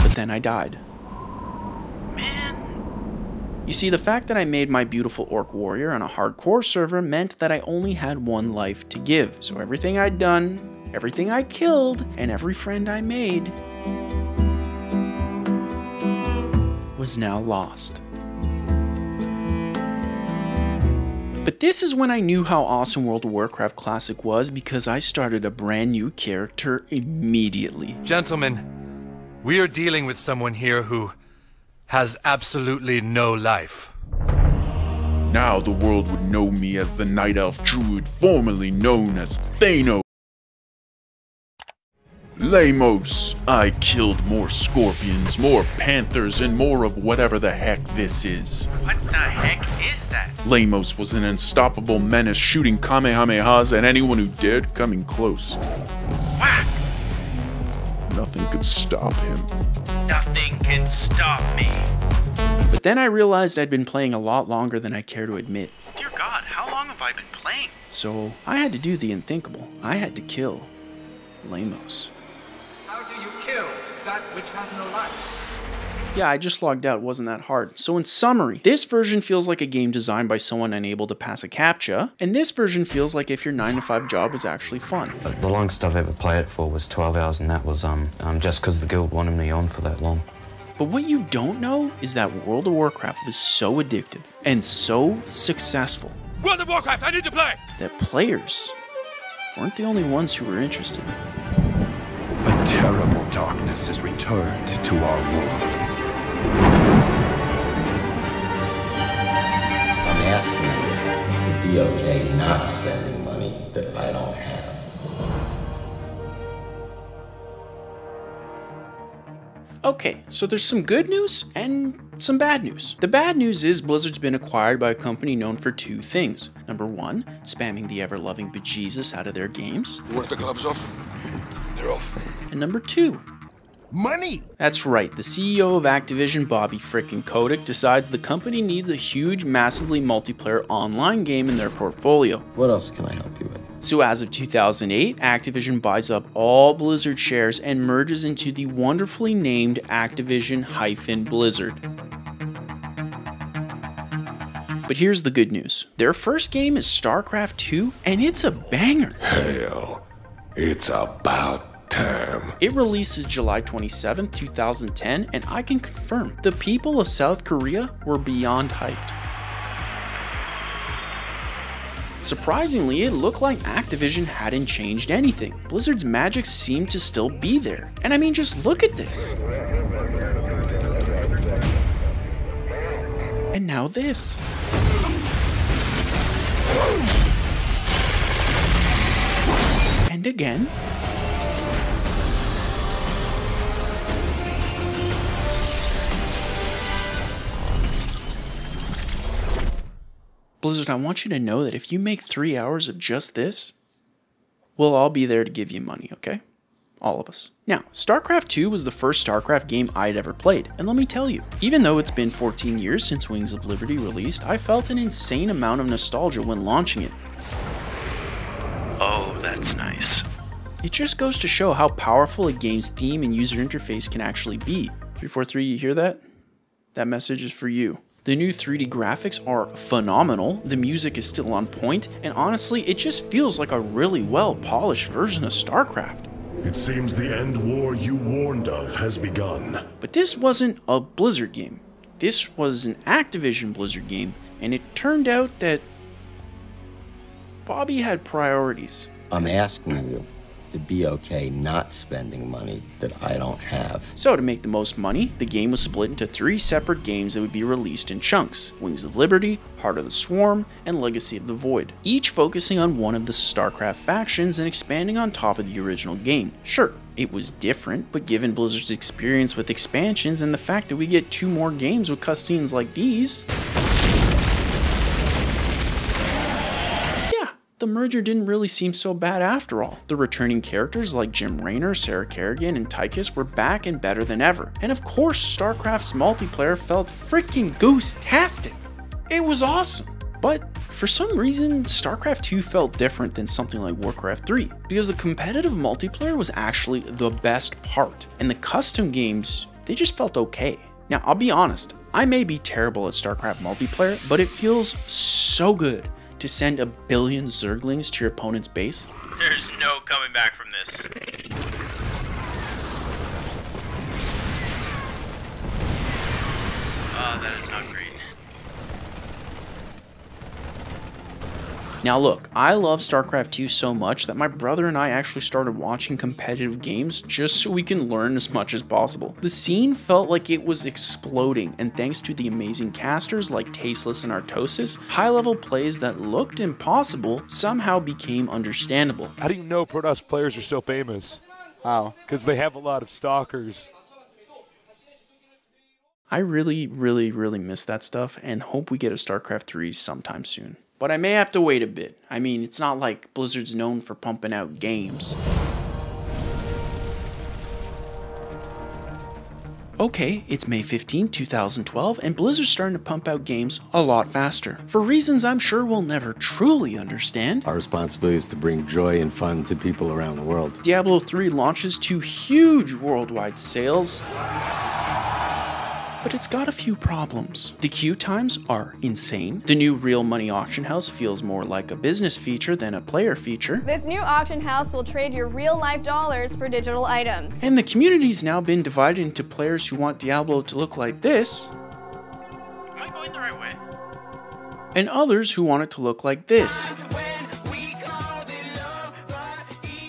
But then I died. You see, the fact that I made my beautiful orc warrior on a hardcore server meant that I only had one life to give. So everything I'd done, everything I killed, and every friend I made was now lost. But this is when I knew how awesome World of Warcraft Classic was, because I started a brand new character immediately. Gentlemen, we are dealing with someone here who has absolutely no life. Now the world would know me as the Night Elf Druid formerly known as Thanos. Lamos, I killed more scorpions, more panthers, and more of whatever the heck this is. What the heck is that? Lamos was an unstoppable menace, shooting kamehamehas at anyone who dared coming close. Whack! Nothing could stop him. Nothing can stop me. But then I realized I'd been playing a lot longer than I care to admit. Dear God, how long have I been playing? So I had to do the unthinkable. I had to kill Lamos. How do you kill that which has no life? Yeah, I just logged out. It wasn't that hard. So in summary, this version feels like a game designed by someone unable to pass a CAPTCHA, and this version feels like if your 9-to-5 job was actually fun. The longest I've ever played it for was 12 hours, and that was just because the guild wanted me on for that long. But what you don't know is that World of Warcraft was so addictive and so successful. World of Warcraft, I need to play! That players weren't the only ones who were interested. A terrible darkness has returned to our world. asking you to be okay not spending money that I don't have. Okay, so there's some good news and some bad news. The bad news is Blizzard's been acquired by a company known for two things. Number one, spamming the ever-loving bejesus out of their games. You want the gloves off? They're off. And number two, money! That's right, the CEO of Activision, Bobby frickin' Kotick, decides the company needs a huge, massively multiplayer online game in their portfolio. What else can I help you with? So as of 2008, Activision buys up all Blizzard shares and merges into the wonderfully named Activision-Blizzard. But here's the good news. Their first game is Starcraft II, and it's a banger. Hell, it's about time. It releases July 27, 2010, and I can confirm, the people of South Korea were beyond hyped. Surprisingly, it looked like Activision hadn't changed anything. Blizzard's magic seemed to still be there. And I mean, just look at this. And now this. And again. Blizzard, I want you to know that if you make 3 hours of just this, we'll all be there to give you money, okay? All of us. Now, Starcraft II was the first Starcraft game I'd ever played, and let me tell you, even though it's been 14 years since Wings of Liberty released, I felt an insane amount of nostalgia when launching it. Oh, that's nice. It just goes to show how powerful a game's theme and user interface can actually be. 343, you hear that? That message is for you. The new 3D graphics are phenomenal, the music is still on point, and honestly, it just feels like a really well-polished version of StarCraft. It seems the end war you warned of has begun. But this wasn't a Blizzard game. This was an Activision Blizzard game, and it turned out that Bobby had priorities. I'm asking you to be okay not spending money that I don't have. So to make the most money, the game was split into 3 separate games that would be released in chunks: Wings of Liberty, Heart of the Swarm, and Legacy of the Void, each focusing on one of the StarCraft factions and expanding on top of the original game. Sure, it was different, but given Blizzard's experience with expansions and the fact that we get 2 more games with cutscenes like these, the merger didn't really seem so bad after all. The returning characters like Jim Raynor, Sarah Kerrigan, and Tychus were back and better than ever. And of course, StarCraft's multiplayer felt freaking goose-tastic. It was awesome. But for some reason, StarCraft II felt different than something like Warcraft III, because the competitive multiplayer was actually the best part, and the custom games, they just felt okay. Now, I'll be honest, I may be terrible at StarCraft multiplayer, but it feels so good to send 1 billion Zerglings to your opponent's base. There's no coming back from this. Oh, that is not great. Now look, I love StarCraft II so much that my brother and I actually started watching competitive games just so we can learn as much as possible. The scene felt like it was exploding, and thanks to the amazing casters like Tasteless and Artosis, high-level plays that looked impossible somehow became understandable. How do you know Protoss players are so famous? How? Because they have a lot of stalkers. I really miss that stuff and hope we get a StarCraft 3 sometime soon. But I may have to wait a bit. I mean, it's not like Blizzard's known for pumping out games. Okay, it's May 15, 2012, and Blizzard's starting to pump out games a lot faster. For reasons I'm sure we'll never truly understand. Our responsibility is to bring joy and fun to people around the world. Diablo III launches to huge worldwide sales. But it's got a few problems. The queue times are insane. The new real money auction house feels more like a business feature than a player feature. This new auction house will trade your real-life dollars for digital items. And the community's now been divided into players who want Diablo to look like this. Am I going the right way? And others who want it to look like this.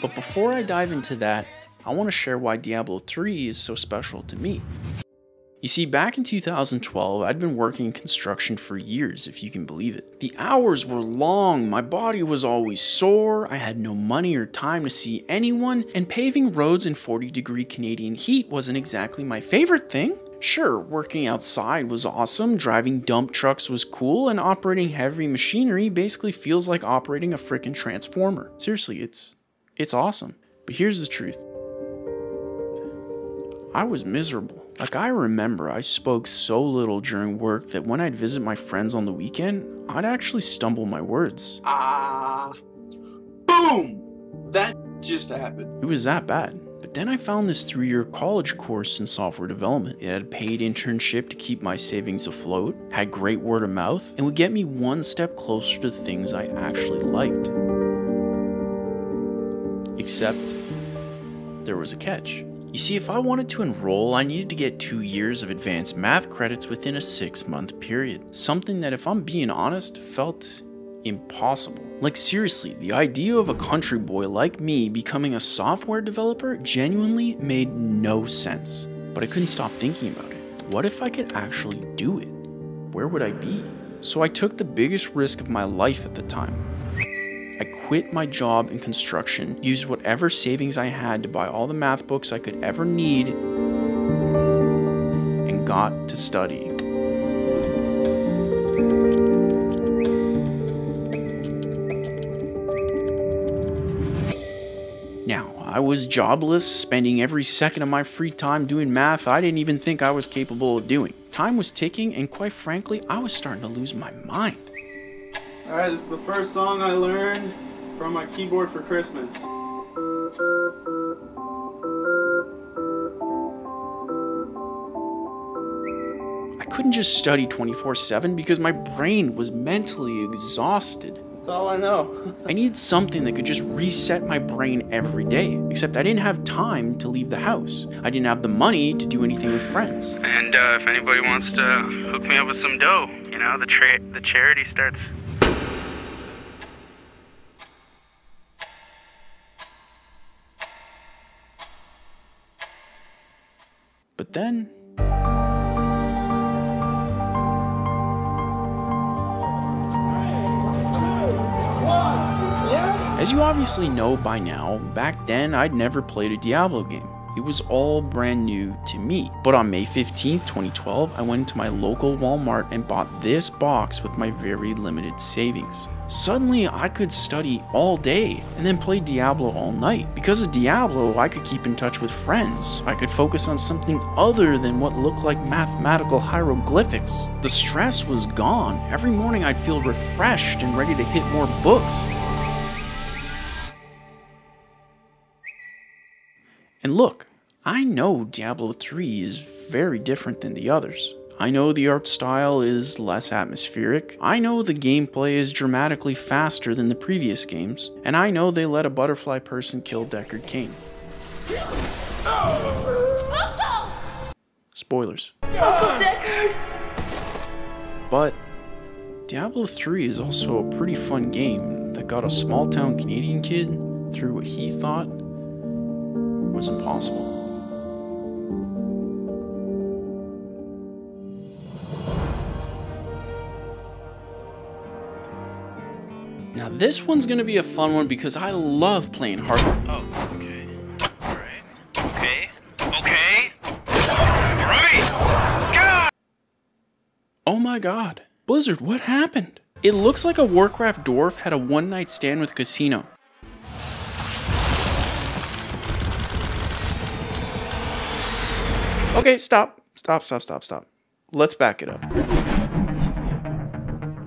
But before I dive into that, I want to share why Diablo 3 is so special to me. You see, back in 2012, I'd been working in construction for years, if you can believe it. The hours were long, my body was always sore, I had no money or time to see anyone, and paving roads in 40-degree Canadian heat wasn't exactly my favorite thing. Sure, working outside was awesome, driving dump trucks was cool, and operating heavy machinery basically feels like operating a frickin' transformer. Seriously, it's awesome. But here's the truth. I was miserable. Like, I remember I spoke so little during work that when I'd visit my friends on the weekend, I'd actually stumble my words. Boom! That just happened. It was that bad. But then I found this 3-year college course in software development. It had a paid internship to keep my savings afloat, had great word of mouth, and would get me one step closer to things I actually liked. Except, there was a catch. You see, if I wanted to enroll, I needed to get 2 years of advanced math credits within a 6-month period. Something that, if I'm being honest, felt impossible. Like, seriously, the idea of a country boy like me becoming a software developer genuinely made no sense. But I couldn't stop thinking about it. What if I could actually do it? Where would I be? So I took the biggest risk of my life at the time. I quit my job in construction, used whatever savings I had to buy all the math books I could ever need, and got to study. Now, I was jobless, spending every second of my free time doing math I didn't even think I was capable of doing. Time was ticking, and quite frankly, I was starting to lose my mind. Alright, this is the first song I learned from my keyboard for Christmas. I couldn't just study 24/7 because my brain was mentally exhausted. That's all I know. I needed something that could just reset my brain every day, except I didn't have time to leave the house. I didn't have the money to do anything with friends. And if anybody wants to hook me up with some dough, you know, the charity starts. But then, as you obviously know by now, back then I'd never played a Diablo game. It was all brand new to me. But on May 15th, 2012, I went into my local Walmart and bought this box with my very limited savings. Suddenly, I could study all day and then play Diablo all night. Because of Diablo, I could keep in touch with friends. I could focus on something other than what looked like mathematical hieroglyphics. The stress was gone. Every morning I'd feel refreshed and ready to hit more books. And look, I know Diablo III is very different than the others. I know the art style is less atmospheric. I know the gameplay is dramatically faster than the previous games. And I know they let a butterfly person kill Deckard Cain. Spoilers. Uncle Deckard! But Diablo III is also a pretty fun game that got a small-town Canadian kid through what he thought was impossible. Now this one's gonna be a fun one because I love playing Hearthstone. Oh, okay. Alright. Okay. Okay. Alright! God! Oh my god. Blizzard, what happened? It looks like a Warcraft dwarf had a one-night stand with a casino. Okay, stop. Let's back it up.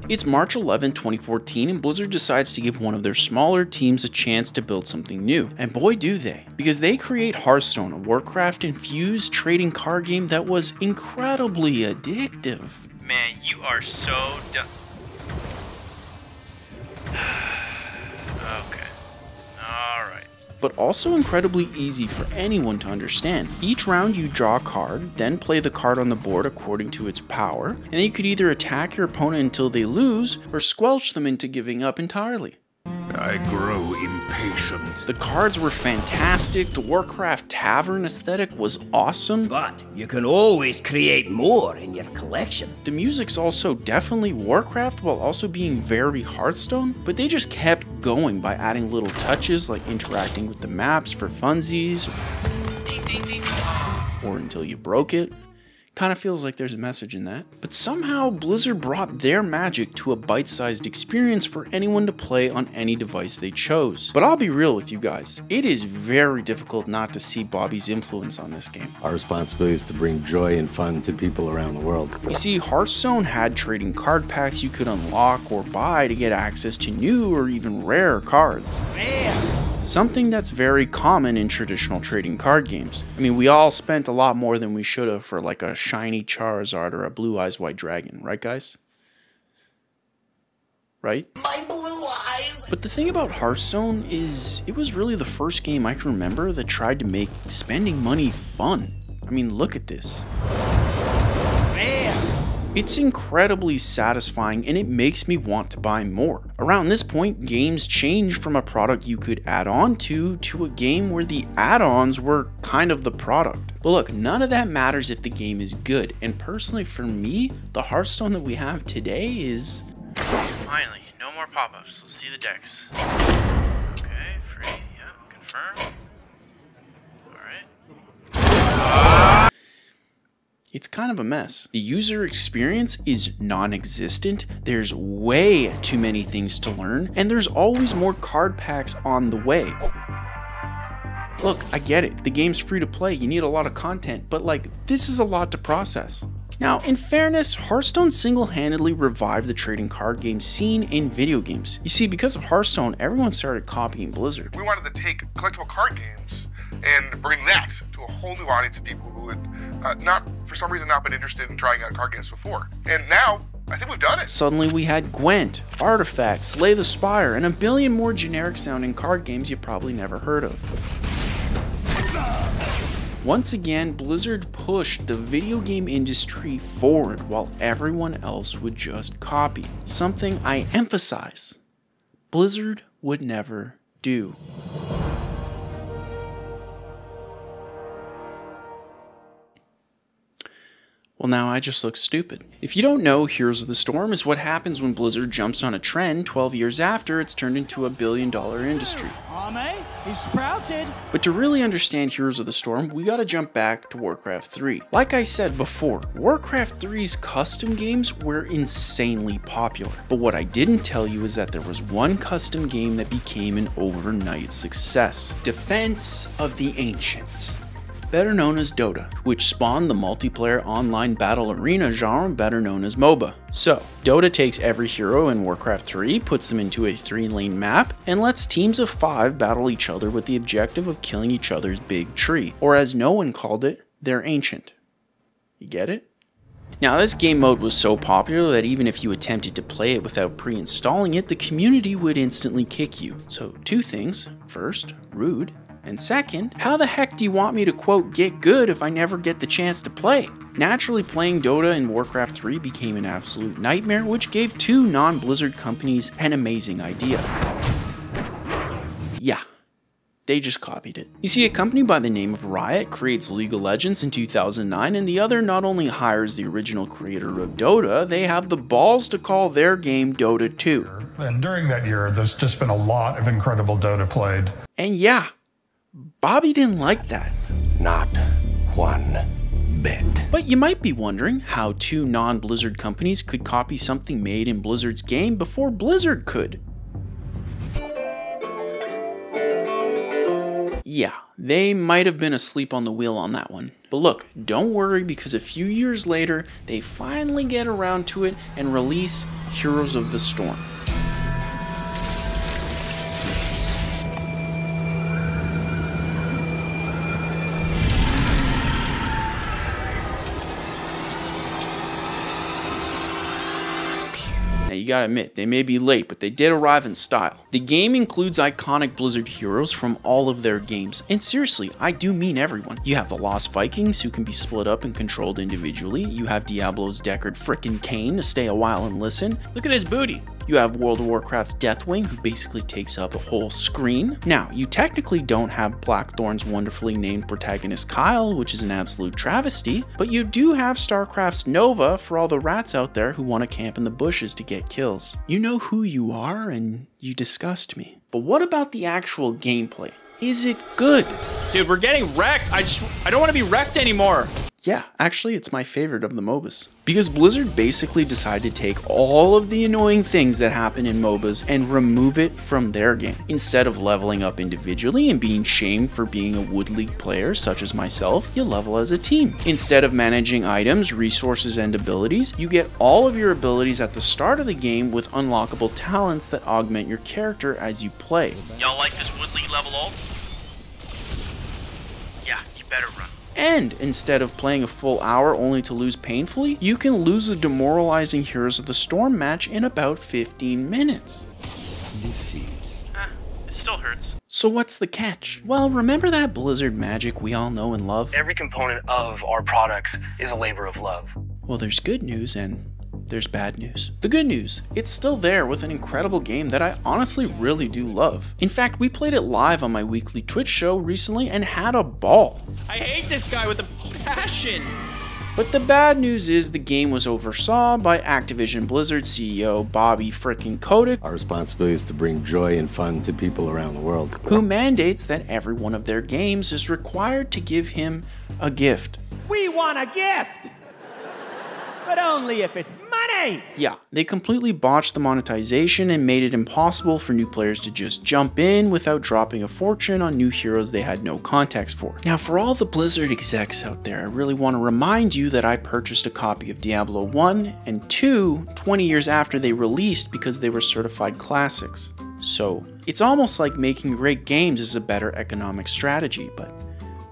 It's March 11, 2014, and Blizzard decides to give one of their smaller teams a chance to build something new. And boy do they, because they create Hearthstone, a Warcraft-infused trading card game that was incredibly addictive. Man, you are so dumb. Okay. Alright. But also incredibly easy for anyone to understand. Each round you draw a card, then play the card on the board according to its power, and then you could either attack your opponent until they lose, or squelch them into giving up entirely. I grow impatient. patient. The cards were fantastic, the Warcraft Tavern aesthetic was awesome. But you can always create more in your collection. The music's also definitely Warcraft while also being very Hearthstone, but they just kept going by adding little touches like interacting with the maps for funsies, or until you broke it. Kind of feels like there's a message in that. But somehow Blizzard brought their magic to a bite-sized experience for anyone to play on any device they chose. But I'll be real with you guys, it is very difficult not to see Bobby's influence on this game. Our responsibility is to bring joy and fun to people around the world. You see, Hearthstone had trading card packs you could unlock or buy to get access to new or even rare cards. Something that's very common in traditional trading card games. I mean, we all spent a lot more than we should have for like a shiny Charizard or a Blue Eyes White Dragon, right guys? Right? My blue eyes! But the thing about Hearthstone is it was really the first game I can remember that tried to make spending money fun. I mean, look at this. It's incredibly satisfying and it makes me want to buy more. Around this point, games changed from a product you could add on to a game where the add-ons were kind of the product. But look, none of that matters if the game is good, and personally for me, the Hearthstone that we have today is... Finally, no more pop-ups. Let's see the decks. Okay, free, yeah, confirm. Alright. It's kind of a mess. The user experience is non-existent, there's way too many things to learn, and there's always more card packs on the way. Look, I get it, the game's free to play, you need a lot of content, but like, this is a lot to process. Now, in fairness, Hearthstone single-handedly revived the trading card game scene in video games. You see, because of Hearthstone, everyone started copying Blizzard. We wanted to take collectible card games and bring that to a whole new audience of people who had for some reason not been interested in trying out card games before. And now, I think we've done it. Suddenly we had Gwent, Artifact, Slay the Spire, and a billion more generic sounding card games you probably never heard of. Once again, Blizzard pushed the video game industry forward while everyone else would just copy. Something I emphasize, Blizzard would never do. Well, now I just look stupid. If you don't know, Heroes of the Storm is what happens when Blizzard jumps on a trend 12 years after it's turned into a billion-dollar industry. He sprouted. But to really understand Heroes of the Storm, we gotta jump back to Warcraft III. Like I said before, Warcraft 3's custom games were insanely popular. But what I didn't tell you is that there was one custom game that became an overnight success. Defense of the Ancients, better known as Dota, which spawned the multiplayer online battle arena genre better known as MOBA. So, Dota takes every hero in Warcraft 3, puts them into a 3-lane map, and lets teams of 5 battle each other with the objective of killing each other's big tree, or as no one called it, their ancient. You get it? Now, this game mode was so popular that even if you attempted to play it without pre-installing it, the community would instantly kick you. So, 2 things. First, rude. And second, how the heck do you want me to, quote, get good if I never get the chance to play? Naturally, playing Dota in Warcraft 3 became an absolute nightmare, which gave 2 non-Blizzard companies an amazing idea. Yeah, they just copied it. You see, a company by the name of Riot creates League of Legends in 2009, and the other not only hires the original creator of Dota, they have the balls to call their game Dota 2. And during that year, there's just been a lot of incredible Dota played. And yeah, Bobby didn't like that. Not one bit. But you might be wondering how 2 non-Blizzard companies could copy something made in Blizzard's game before Blizzard could. Yeah, they might have been asleep on the wheel on that one. But look, don't worry, because a few years later, they finally get around to it and release Heroes of the Storm. You gotta admit, they may be late, but they did arrive in style. The game includes iconic Blizzard heroes from all of their games, and seriously, I do mean everyone. You have the Lost Vikings, who can be split up and controlled individually. You have Diablo's Deckard frickin' Kane to stay a while and listen. Look at his booty. You have World of Warcraft's Deathwing, who basically takes up a whole screen. Now, you technically don't have Blackthorn's wonderfully named protagonist Kyle, which is an absolute travesty, but you do have Starcraft's Nova for all the rats out there who want to camp in the bushes to get kills. You know who you are, and you disgust me. But what about the actual gameplay? Is it good? Dude, we're getting wrecked. I don't want to be wrecked anymore. Yeah, actually, it's my favorite of the MOBAs. Because Blizzard basically decided to take all of the annoying things that happen in MOBAs and remove it from their game. Instead of leveling up individually and being shamed for being a Wood League player, such as myself, you level as a team. Instead of managing items, resources, and abilities, you get all of your abilities at the start of the game with unlockable talents that augment your character as you play. Y'all like this Wood League level ult? Yeah, you better run. And instead of playing a full hour only to lose painfully, you can lose a demoralizing Heroes of the Storm match in about 15 minutes. Defeat. It still hurts. So what's the catch? Well, remember that Blizzard magic we all know and love? Every component of our products is a labor of love. Well, there's good news and there's bad news. The good news, it's still there with an incredible game that I honestly really do love. In fact, we played it live on my weekly Twitch show recently and had a ball. I hate this guy with a passion. But the bad news is the game was oversaw by Activision Blizzard CEO Bobby frickin' Kotick. Our responsibility is to bring joy and fun to people around the world. Who mandates that every one of their games is required to give him a gift. We want a gift! But only if it's money! Yeah, they completely botched the monetization and made it impossible for new players to just jump in without dropping a fortune on new heroes they had no context for. Now, for all the Blizzard execs out there, I really want to remind you that I purchased a copy of Diablo 1 and 2 20 years after they released because they were certified classics. So, it's almost like making great games is a better economic strategy, but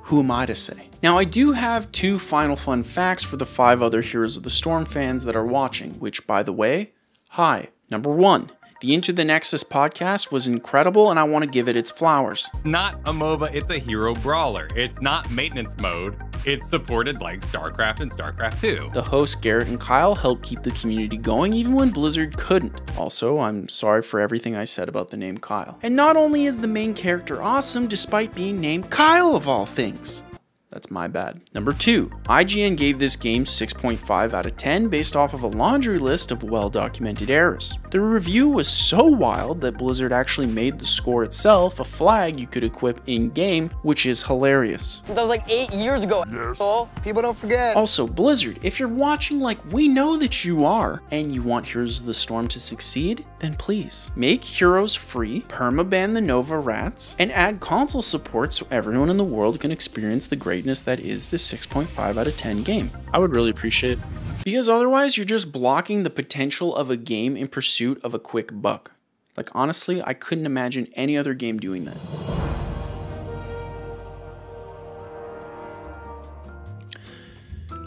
who am I to say? Now, I do have 2 final fun facts for the 5 other Heroes of the Storm fans that are watching, which, by the way, hi. Number 1, the Into the Nexus podcast was incredible and I want to give it its flowers. It's not a MOBA, it's a hero brawler. It's not maintenance mode. It's supported like Starcraft and Starcraft II. The hosts Garrett and Kyle helped keep the community going even when Blizzard couldn't. Also, I'm sorry for everything I said about the name Kyle. And not only is the main character awesome despite being named Kyle of all things. That's my bad. Number 2, IGN gave this game 6.5 out of 10 based off of a laundry list of well-documented errors. The review was so wild that Blizzard actually made the score itself a flag you could equip in-game, which is hilarious. That was like 8 years ago. Yes. Oh, people don't forget. Also, Blizzard, if you're watching like we know that you are, and you want Heroes of the Storm to succeed, then please make Heroes free, permaban the Nova rats, and add console support so everyone in the world can experience the greatness that is the 6.5 out of 10 game. I would really appreciate it. Because otherwise you're just blocking the potential of a game in pursuit of a quick buck. Like honestly, I couldn't imagine any other game doing that.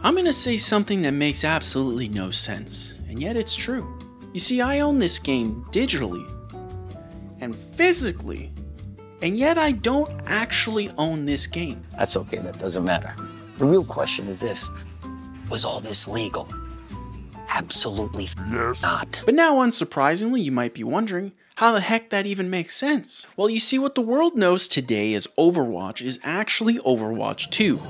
I'm gonna say something that makes absolutely no sense, and yet it's true. You see, I own this game digitally and physically, and yet I don't actually own this game. That's okay, that doesn't matter. The real question is this: was all this legal? Absolutely not. But now, unsurprisingly, you might be wondering how the heck that even makes sense. Well, you see, what the world knows today as Overwatch is actually Overwatch 2.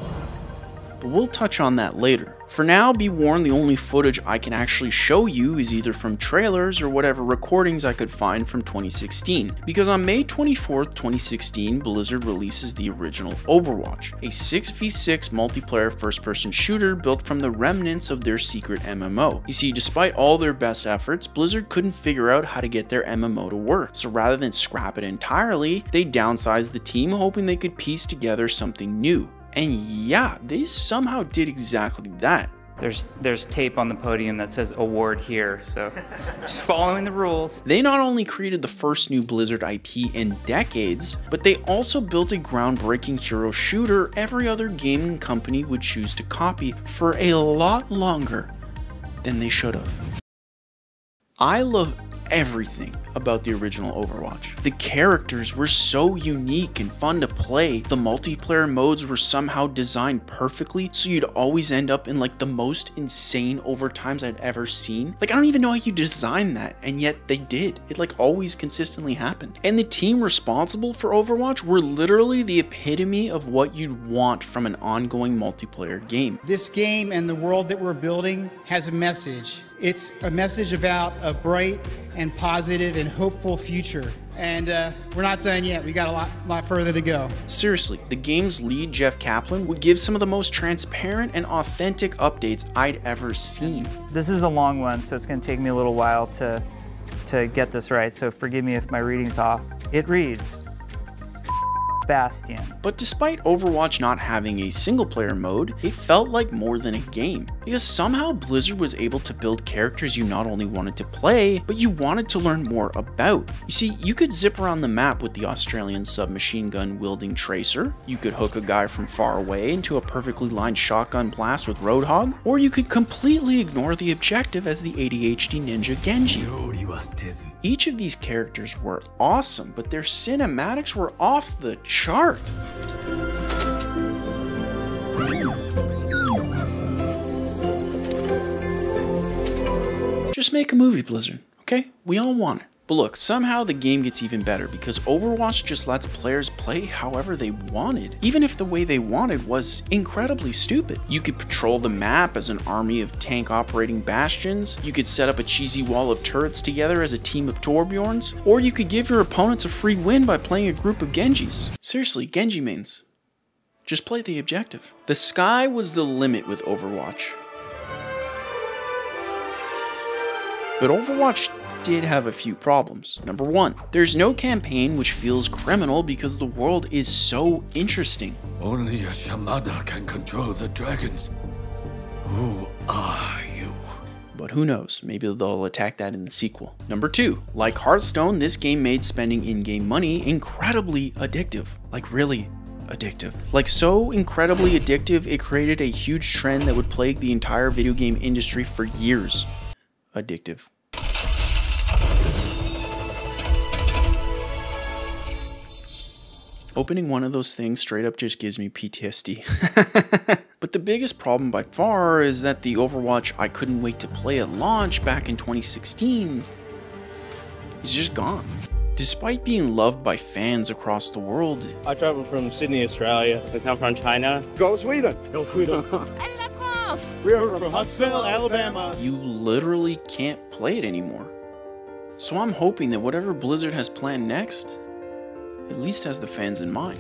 But we'll touch on that later. For now, be warned, the only footage I can actually show you is either from trailers or whatever recordings I could find from 2016. Because on May 24th, 2016, Blizzard releases the original Overwatch, a 6v6 multiplayer first-person shooter built from the remnants of their secret MMO. You see, despite all their best efforts, Blizzard couldn't figure out how to get their MMO to work. So rather than scrap it entirely, they downsized the team, hoping they could piece together something new. And yeah, they somehow did exactly that. There's tape on the podium that says award here, so just following the rules. They not only created the first new Blizzard IP in decades, but they also built a groundbreaking hero shooter every other gaming company would choose to copy for a lot longer than they should have. I love everything about the original Overwatch. The characters were so unique and fun to play. The multiplayer modes were somehow designed perfectly, so you'd always end up in like the most insane overtimes I'd ever seen. Like, I don't even know how you design that, and yet they did. It like always consistently happened. And the team responsible for Overwatch were literally the epitome of what you'd want from an ongoing multiplayer game. This game and the world that we're building has a message. It's a message about a bright and positive and hopeful future. And we're not done yet. We got a lot further to go. Seriously, the game's lead, Jeff Kaplan, would give some of the most transparent and authentic updates I'd ever seen. This is a long one, so it's going to take me a little while to get this right, so forgive me if my reading's off. It reads, Bastion. But despite Overwatch not having a single player mode, it felt like more than a game, because somehow Blizzard was able to build characters you not only wanted to play, but you wanted to learn more about. You see, you could zip around the map with the Australian submachine gun wielding Tracer, you could hook a guy from far away into a perfectly lined shotgun blast with Roadhog, or you could completely ignore the objective as the ADHD ninja Genji. Each of these characters were awesome, but their cinematics were off the chart. Just make a movie, Blizzard, okay? We all want it. But look, somehow the game gets even better because Overwatch just lets players play however they wanted, even if the way they wanted was incredibly stupid. You could patrol the map as an army of tank operating bastions, you could set up a cheesy wall of turrets together as a team of Torbjorns, or you could give your opponents a free win by playing a group of Genjis. Seriously, Genji mains, just play the objective. The sky was the limit with Overwatch. But Overwatch did have a few problems. Number one, there's no campaign, which feels criminal because the world is so interesting. Only a Shamada can control the dragons. Who are you? But who knows, maybe they'll attack that in the sequel. Number two, like Hearthstone, this game made spending in-game money incredibly addictive. Like really addictive. Like so incredibly addictive, it created a huge trend that would plague the entire video game industry for years. Addictive. Opening one of those things straight up just gives me PTSD. But the biggest problem by far is that the Overwatch I couldn't wait to play at launch back in 2016 is just gone. Despite being loved by fans across the world. I traveled from Sydney, Australia. I come from China. Go Sweden! Go Sweden! We are from Huntsville, Alabama. You literally can't play it anymore. So I'm hoping that whatever Blizzard has planned next at least has the fans in mind.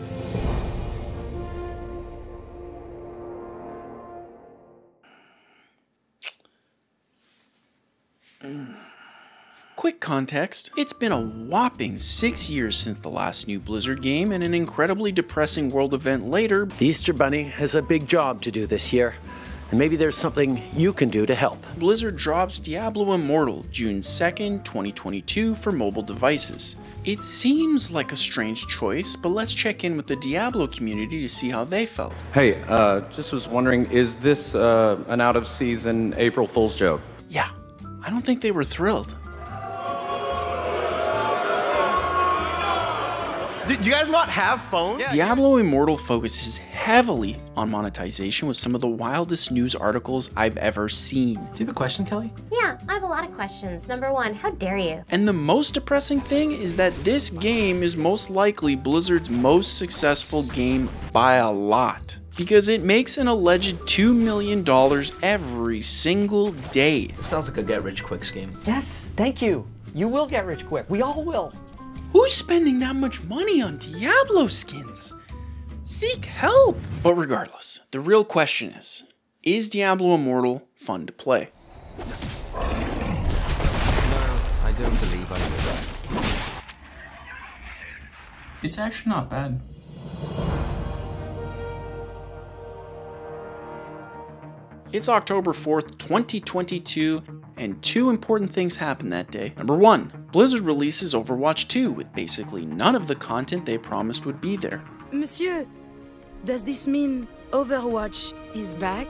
Quick context, it's been a whopping 6 years since the last new Blizzard game, and an incredibly depressing world event later, the Easter Bunny has a big job to do this year, and maybe there's something you can do to help. Blizzard drops Diablo Immortal June 2nd, 2022 for mobile devices. It seems like a strange choice, but let's check in with the Diablo community to see how they felt. Hey, just was wondering, is this an out-of-season April Fool's joke? Yeah, I don't think they were thrilled. Do you guys not have phones? Yeah. Diablo Immortal focuses heavily on monetization with some of the wildest news articles I've ever seen. Do you have a question, Kelly? Yeah, I have a lot of questions. Number one, how dare you? And the most depressing thing is that this game is most likely Blizzard's most successful game by a lot, because it makes an alleged $2 million every single day. Sounds like a get-rich-quick scheme. Yes, thank you. You will get rich quick. We all will. Who's spending that much money on Diablo skins? Seek help! But regardless, the real question is Diablo Immortal fun to play? No, I don't believe I did that. It's actually not bad. It's October 4th, 2022, and two important things happened that day. Number one, Blizzard releases Overwatch 2 with basically none of the content they promised would be there. Monsieur, does this mean Overwatch is back?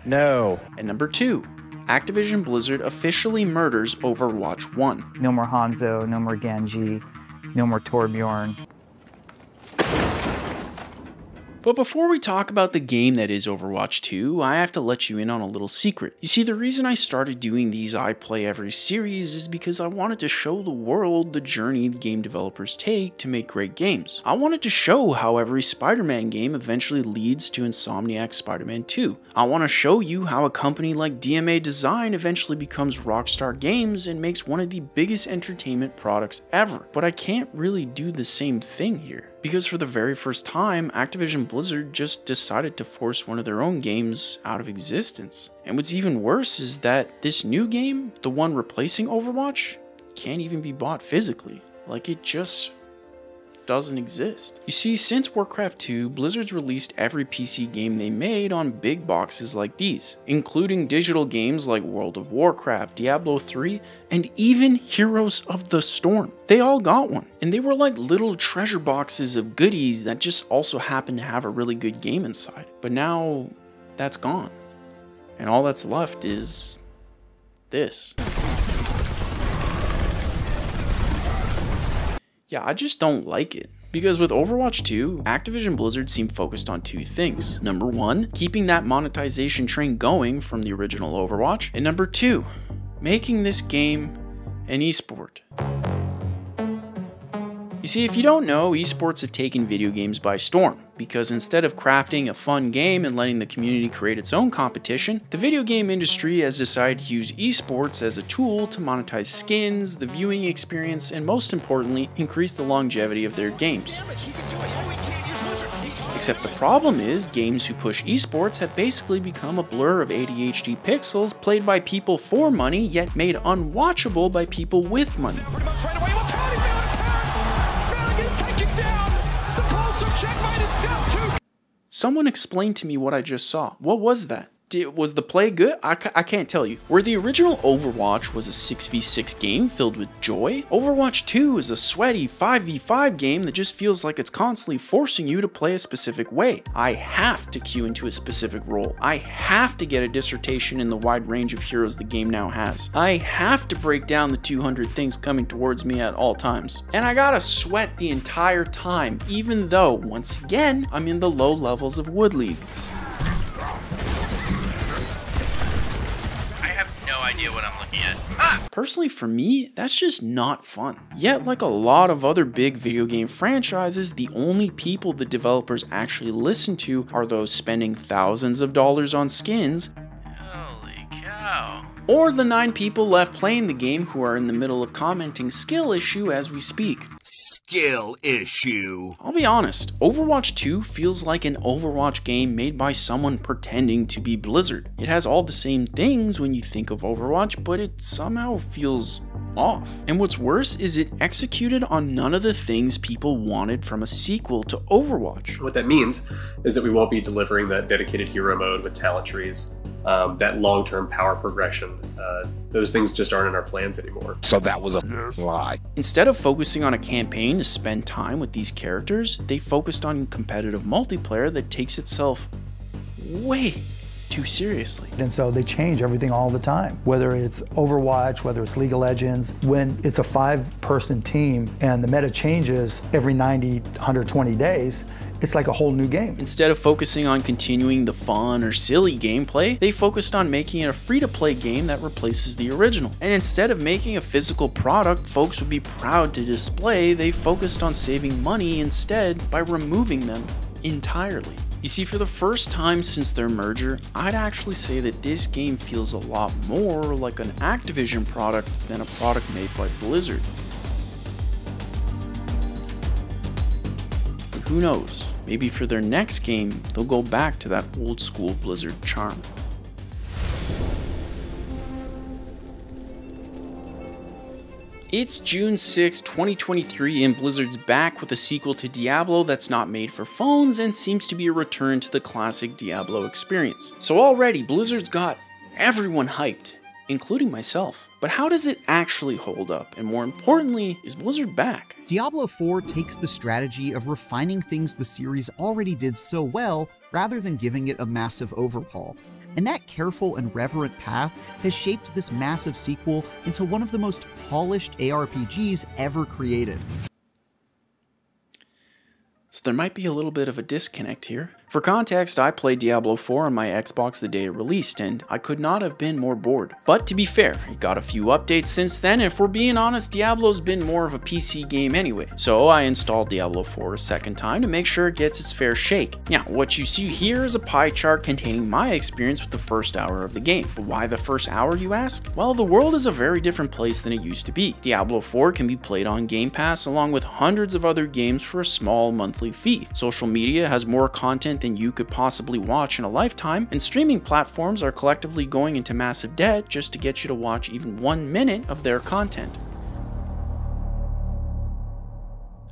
No. And number two, Activision Blizzard officially murders Overwatch 1. No more Hanzo, no more Genji, no more Torbjorn. But before we talk about the game that is Overwatch 2, I have to let you in on a little secret. You see, the reason I started doing these I Play Every series is because I wanted to show the world the journey the game developers take to make great games. I wanted to show how every Spider-Man game eventually leads to Insomniac's Spider-Man 2. I want to show you how a company like DMA Design eventually becomes Rockstar Games and makes one of the biggest entertainment products ever. But I can't really do the same thing here, because for the very first time, Activision Blizzard just decided to force one of their own games out of existence. And what's even worse is that this new game, the one replacing Overwatch, can't even be bought physically. Like, it just doesn't exist. You see, since Warcraft II, Blizzard's released every PC game they made on big boxes like these, including digital games like World of Warcraft, Diablo III, and even Heroes of the Storm. They all got one, and they were like little treasure boxes of goodies that just also happened to have a really good game inside. But now, that's gone. And all that's left is this. Yeah, I just don't like it. Because with Overwatch 2, Activision Blizzard seemed focused on two things. Number one, keeping that monetization train going from the original Overwatch. And number two, making this game an esport. You see, if you don't know, esports have taken video games by storm, because instead of crafting a fun game and letting the community create its own competition, the video game industry has decided to use esports as a tool to monetize skins, the viewing experience, and most importantly, increase the longevity of their games. Except the problem is, games who push esports have basically become a blur of ADHD pixels played by people for money, yet made unwatchable by people with money. Someone explain to me what I just saw. What was that? Was the play good? I can't tell you. Where the original Overwatch was a 6v6 game filled with joy, Overwatch 2 is a sweaty 5v5 game that just feels like it's constantly forcing you to play a specific way. I have to queue into a specific role. I have to get a dissertation in the wide range of heroes the game now has. I have to break down the 200 things coming towards me at all times. And I gotta sweat the entire time, even though, once again, I'm in the low levels of Wood League. Idea what I'm looking at. Ah! Personally, for me, that's just not fun. Yet, like a lot of other big video game franchises, the only people the developers actually listen to are those spending thousands of dollars on skins. Holy cow. Or the 9 people left playing the game who are in the middle of commenting skill issue as we speak. Skill issue. I'll be honest, Overwatch 2 feels like an Overwatch game made by someone pretending to be Blizzard. It has all the same things when you think of Overwatch, but it somehow feels off. And what's worse is it executed on none of the things people wanted from a sequel to Overwatch. What that means is that we won't be delivering that dedicated hero mode with talent trees, that long-term power progression. Those things just aren't in our plans anymore. So that was a lie. Instead of focusing on a campaign to spend time with these characters, they focused on competitive multiplayer that takes itself way too seriously. And so they change everything all the time, whether it's Overwatch, whether it's League of Legends. When it's a 5-person team and the meta changes every 90, 120 days, it's like a whole new game. Instead of focusing on continuing the fun or silly gameplay, they focused on making it a free-to-play game that replaces the original. And instead of making a physical product folks would be proud to display, they focused on saving money instead by removing them entirely. You see, for the first time since their merger, I'd actually say that this game feels a lot more like an Activision product than a product made by Blizzard. But who knows, maybe for their next game, they'll go back to that old school Blizzard charm. It's June 6, 2023, and Blizzard's back with a sequel to Diablo that's not made for phones and seems to be a return to the classic Diablo experience. So already, Blizzard's got everyone hyped, including myself. But how does it actually hold up? And more importantly, is Blizzard back? Diablo IV takes the strategy of refining things the series already did so well, rather than giving it a massive overhaul. And that careful and reverent path has shaped this massive sequel into one of the most polished ARPGs ever created. So there might be a little bit of a disconnect here. For context, I played Diablo IV on my Xbox the day it released, and I could not have been more bored. But to be fair, it got a few updates since then, and if we're being honest, Diablo's been more of a PC game anyway. So I installed Diablo IV a second time to make sure it gets its fair shake. Now, what you see here is a pie chart containing my experience with the first hour of the game. But why the first hour, you ask? Well, the world is a very different place than it used to be. Diablo IV can be played on Game Pass along with hundreds of other games for a small monthly fee. Social media has more content than you could possibly watch in a lifetime, and streaming platforms are collectively going into massive debt just to get you to watch even 1 minute of their content.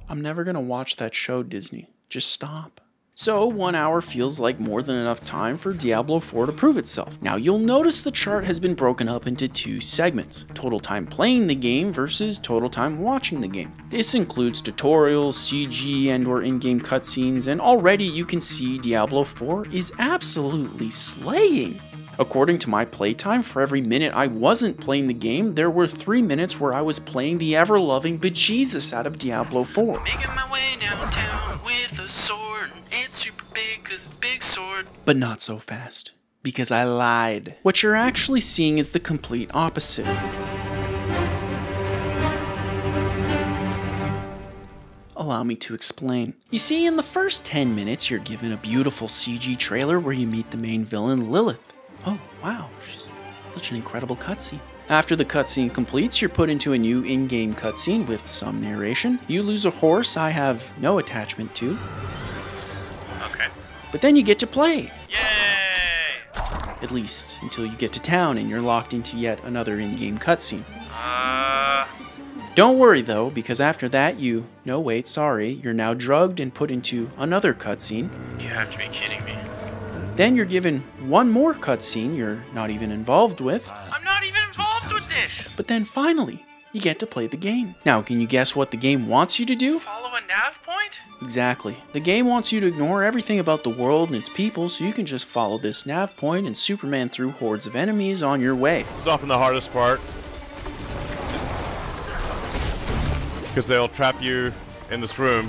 I'm never gonna watch that show, Disney. Just stop. So 1 hour feels like more than enough time for Diablo IV to prove itself. Now you'll notice the chart has been broken up into 2 segments, total time playing the game versus total time watching the game. This includes tutorials, CG and/or in-game cutscenes, and already you can see Diablo IV is absolutely slaying. According to my playtime, for every minute I wasn't playing the game, there were 3 minutes where I was playing the ever-loving bejesus out of Diablo IV. Making my way downtown with a sword. It's super big cause it's a big sword. But not so fast, because I lied. What you're actually seeing is the complete opposite. Allow me to explain. You see, in the first 10 minutes, you're given a beautiful CG trailer where you meet the main villain, Lilith. Oh, wow, she's such an incredible cutscene. After the cutscene completes, you're put into a new in-game cutscene with some narration. You lose a horse I have no attachment to. Okay. But then you get to play. Yay! At least until you get to town and you're locked into yet another in-game cutscene. Don't worry though, because after that no wait, sorry, you're now drugged and put into another cutscene. You have to be kidding me. Then you're given one more cutscene you're not even involved with. I'm not even involved with this! But then finally, you get to play the game. Now, can you guess what the game wants you to do? Follow a nav point? Exactly. The game wants you to ignore everything about the world and its people so you can just follow this nav point and Superman through hordes of enemies on your way. This is often the hardest part, because they'll trap you in this room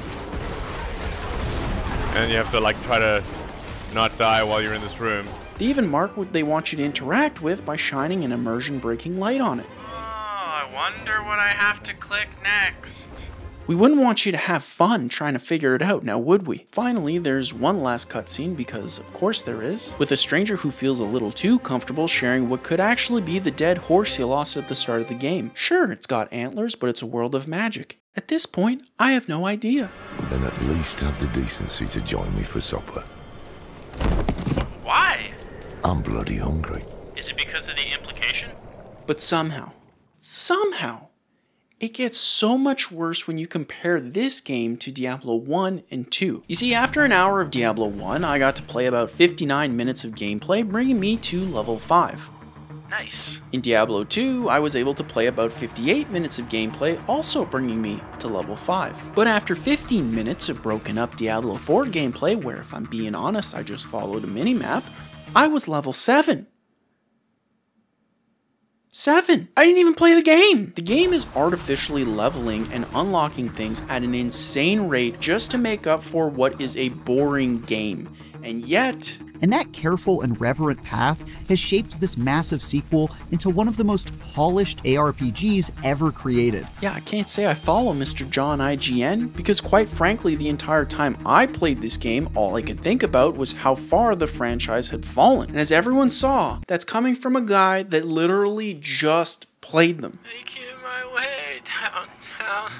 and you have to like try to not die while you're in this room. They even mark what they want you to interact with by shining an immersion-breaking light on it. Oh, I wonder what I have to click next. We wouldn't want you to have fun trying to figure it out, now would we? Finally, there's one last cutscene, because of course there is, with a stranger who feels a little too comfortable sharing what could actually be the dead horse he lost at the start of the game. Sure, it's got antlers, but it's a world of magic. At this point, I have no idea. Then at least have the decency to join me for supper. Why? I'm bloody hungry. Is it because of the implication? But somehow, it gets so much worse when you compare this game to Diablo 1 and 2. You see, after an hour of Diablo 1, I got to play about 59 minutes of gameplay, bringing me to level 5. Nice. In Diablo 2, I was able to play about 58 minutes of gameplay, also bringing me to level 5. But after 15 minutes of broken up Diablo 4 gameplay, where if I'm being honest, I just followed a minimap, I was level 7. 7! I didn't even play the game! The game is artificially leveling and unlocking things at an insane rate just to make up for what is a boring game. And yet... And that careful and reverent path has shaped this massive sequel into one of the most polished ARPGs ever created. Yeah, I can't say I follow Mr. John IGN, because quite frankly, the entire time I played this game, all I could think about was how far the franchise had fallen. And as everyone saw, that's coming from a guy that literally just played them. Making my way downtown.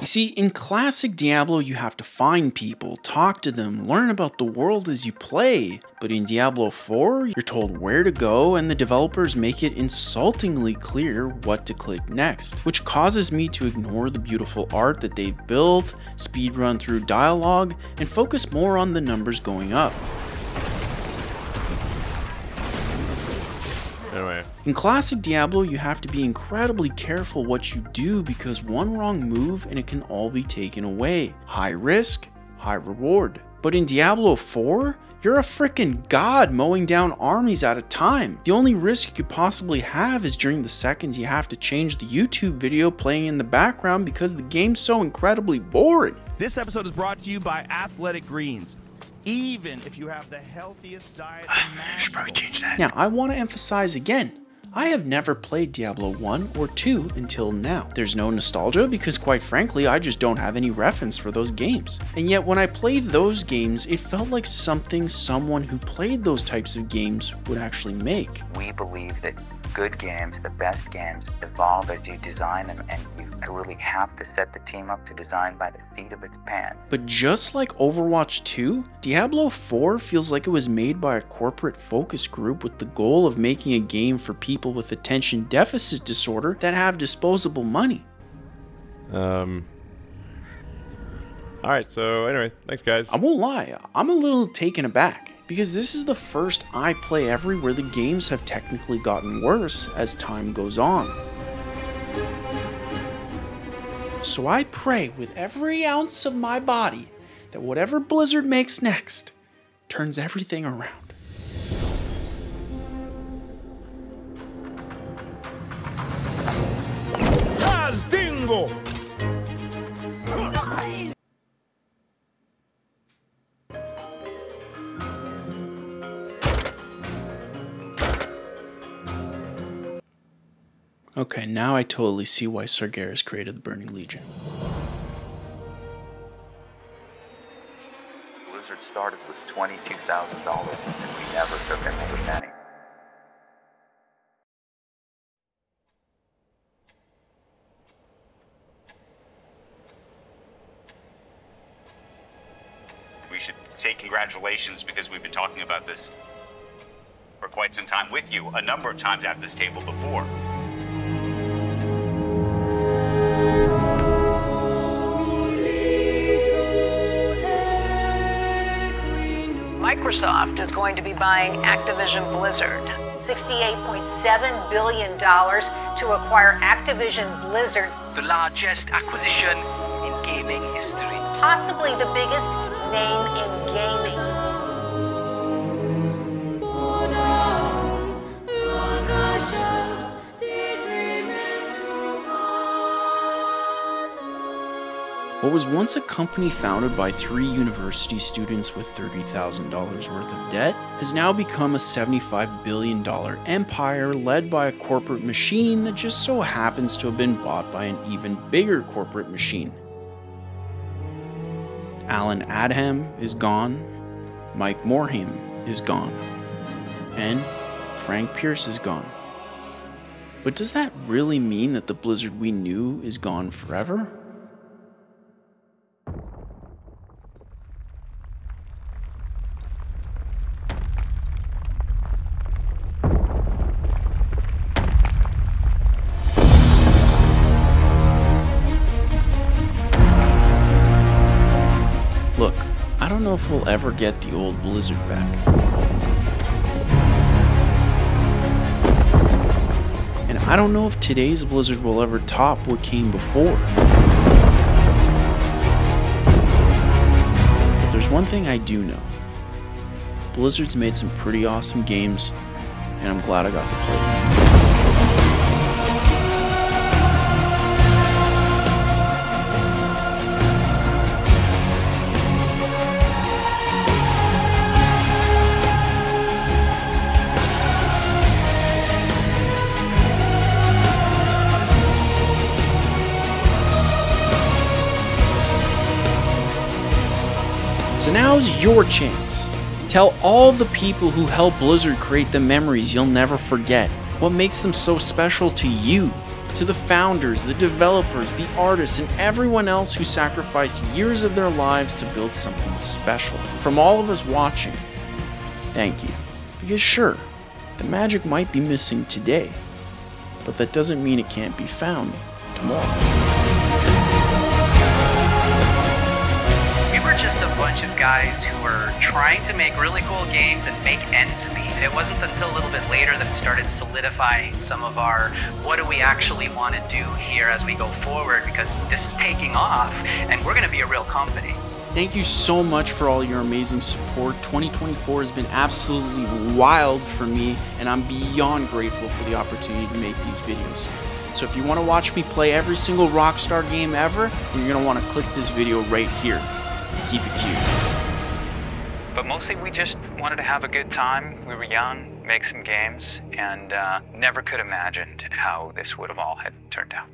You see, in classic Diablo, you have to find people, talk to them, learn about the world as you play. But in Diablo 4, you're told where to go, and the developers make it insultingly clear what to click next, which causes me to ignore the beautiful art that they've built, speedrun through dialogue, and focus more on the numbers going up. Anyway. In classic Diablo, you have to be incredibly careful what you do, because one wrong move and it can all be taken away. High risk, high reward. But in Diablo 4, you're a frickin' god mowing down armies at a time. The only risk you could possibly have is during the seconds you have to change the YouTube video playing in the background because the game's so incredibly boring. This episode is brought to you by Athletic Greens. Even if you have the healthiest diet I should probably change that. Now, I want to emphasize again, I have never played Diablo 1 or 2 until now. There's no nostalgia because quite frankly, I just don't have any reference for those games. And yet when I played those games, it felt like something someone who played those types of games would actually make. We believe that good games, the best games, evolve as you design them, and you really have to set the team up to design by the seat of its pants. But just like Overwatch 2, Diablo 4 feels like it was made by a corporate focus group with the goal of making a game for people with attention deficit disorder that have disposable money. Alright, so anyway, thanks guys. I won't lie, I'm a little taken aback, because this is the first I play ever where the games have technically gotten worse as time goes on. So I pray with every ounce of my body that whatever Blizzard makes next turns everything around. Dingo! Okay, now I totally see why Sargeras created the Burning Legion. Blizzard started with $22,000, and we never took another penny. We should say congratulations because we've been talking about this for quite some time with you, a number of times at this table before. Microsoft is going to be buying Activision Blizzard. $68.7 billion to acquire Activision Blizzard. The largest acquisition in gaming history. Possibly the biggest name in gaming. What was once a company founded by 3 university students with $30,000 worth of debt has now become a $75 billion empire led by a corporate machine that just so happens to have been bought by an even bigger corporate machine. Alan Adham is gone, Mike Morhaime is gone, and Frank Pierce is gone. But does that really mean that the Blizzard we knew is gone forever? Look, I don't know if we'll ever get the old Blizzard back. And I don't know if today's Blizzard will ever top what came before. But there's one thing I do know. Blizzard's made some pretty awesome games, and I'm glad I got to play them. So now's your chance. Tell all the people who helped Blizzard create the memories you'll never forget. What makes them so special to you, to the founders, the developers, the artists, and everyone else who sacrificed years of their lives to build something special. From all of us watching, thank you. Because sure, the magic might be missing today, but that doesn't mean it can't be found tomorrow. Just a bunch of guys who were trying to make really cool games and make ends meet. It wasn't until a little bit later that we started solidifying some of our what do we actually want to do here as we go forward, because this is taking off and we're going to be a real company. Thank you so much for all your amazing support. 2024 has been absolutely wild for me, and I'm beyond grateful for the opportunity to make these videos. So if you want to watch me play every single Rockstar game ever, then you're going to want to click this video right here. Keep it cute. But mostly we just wanted to have a good time. We were young, make some games, and never could have imagined how this would have all had turned out.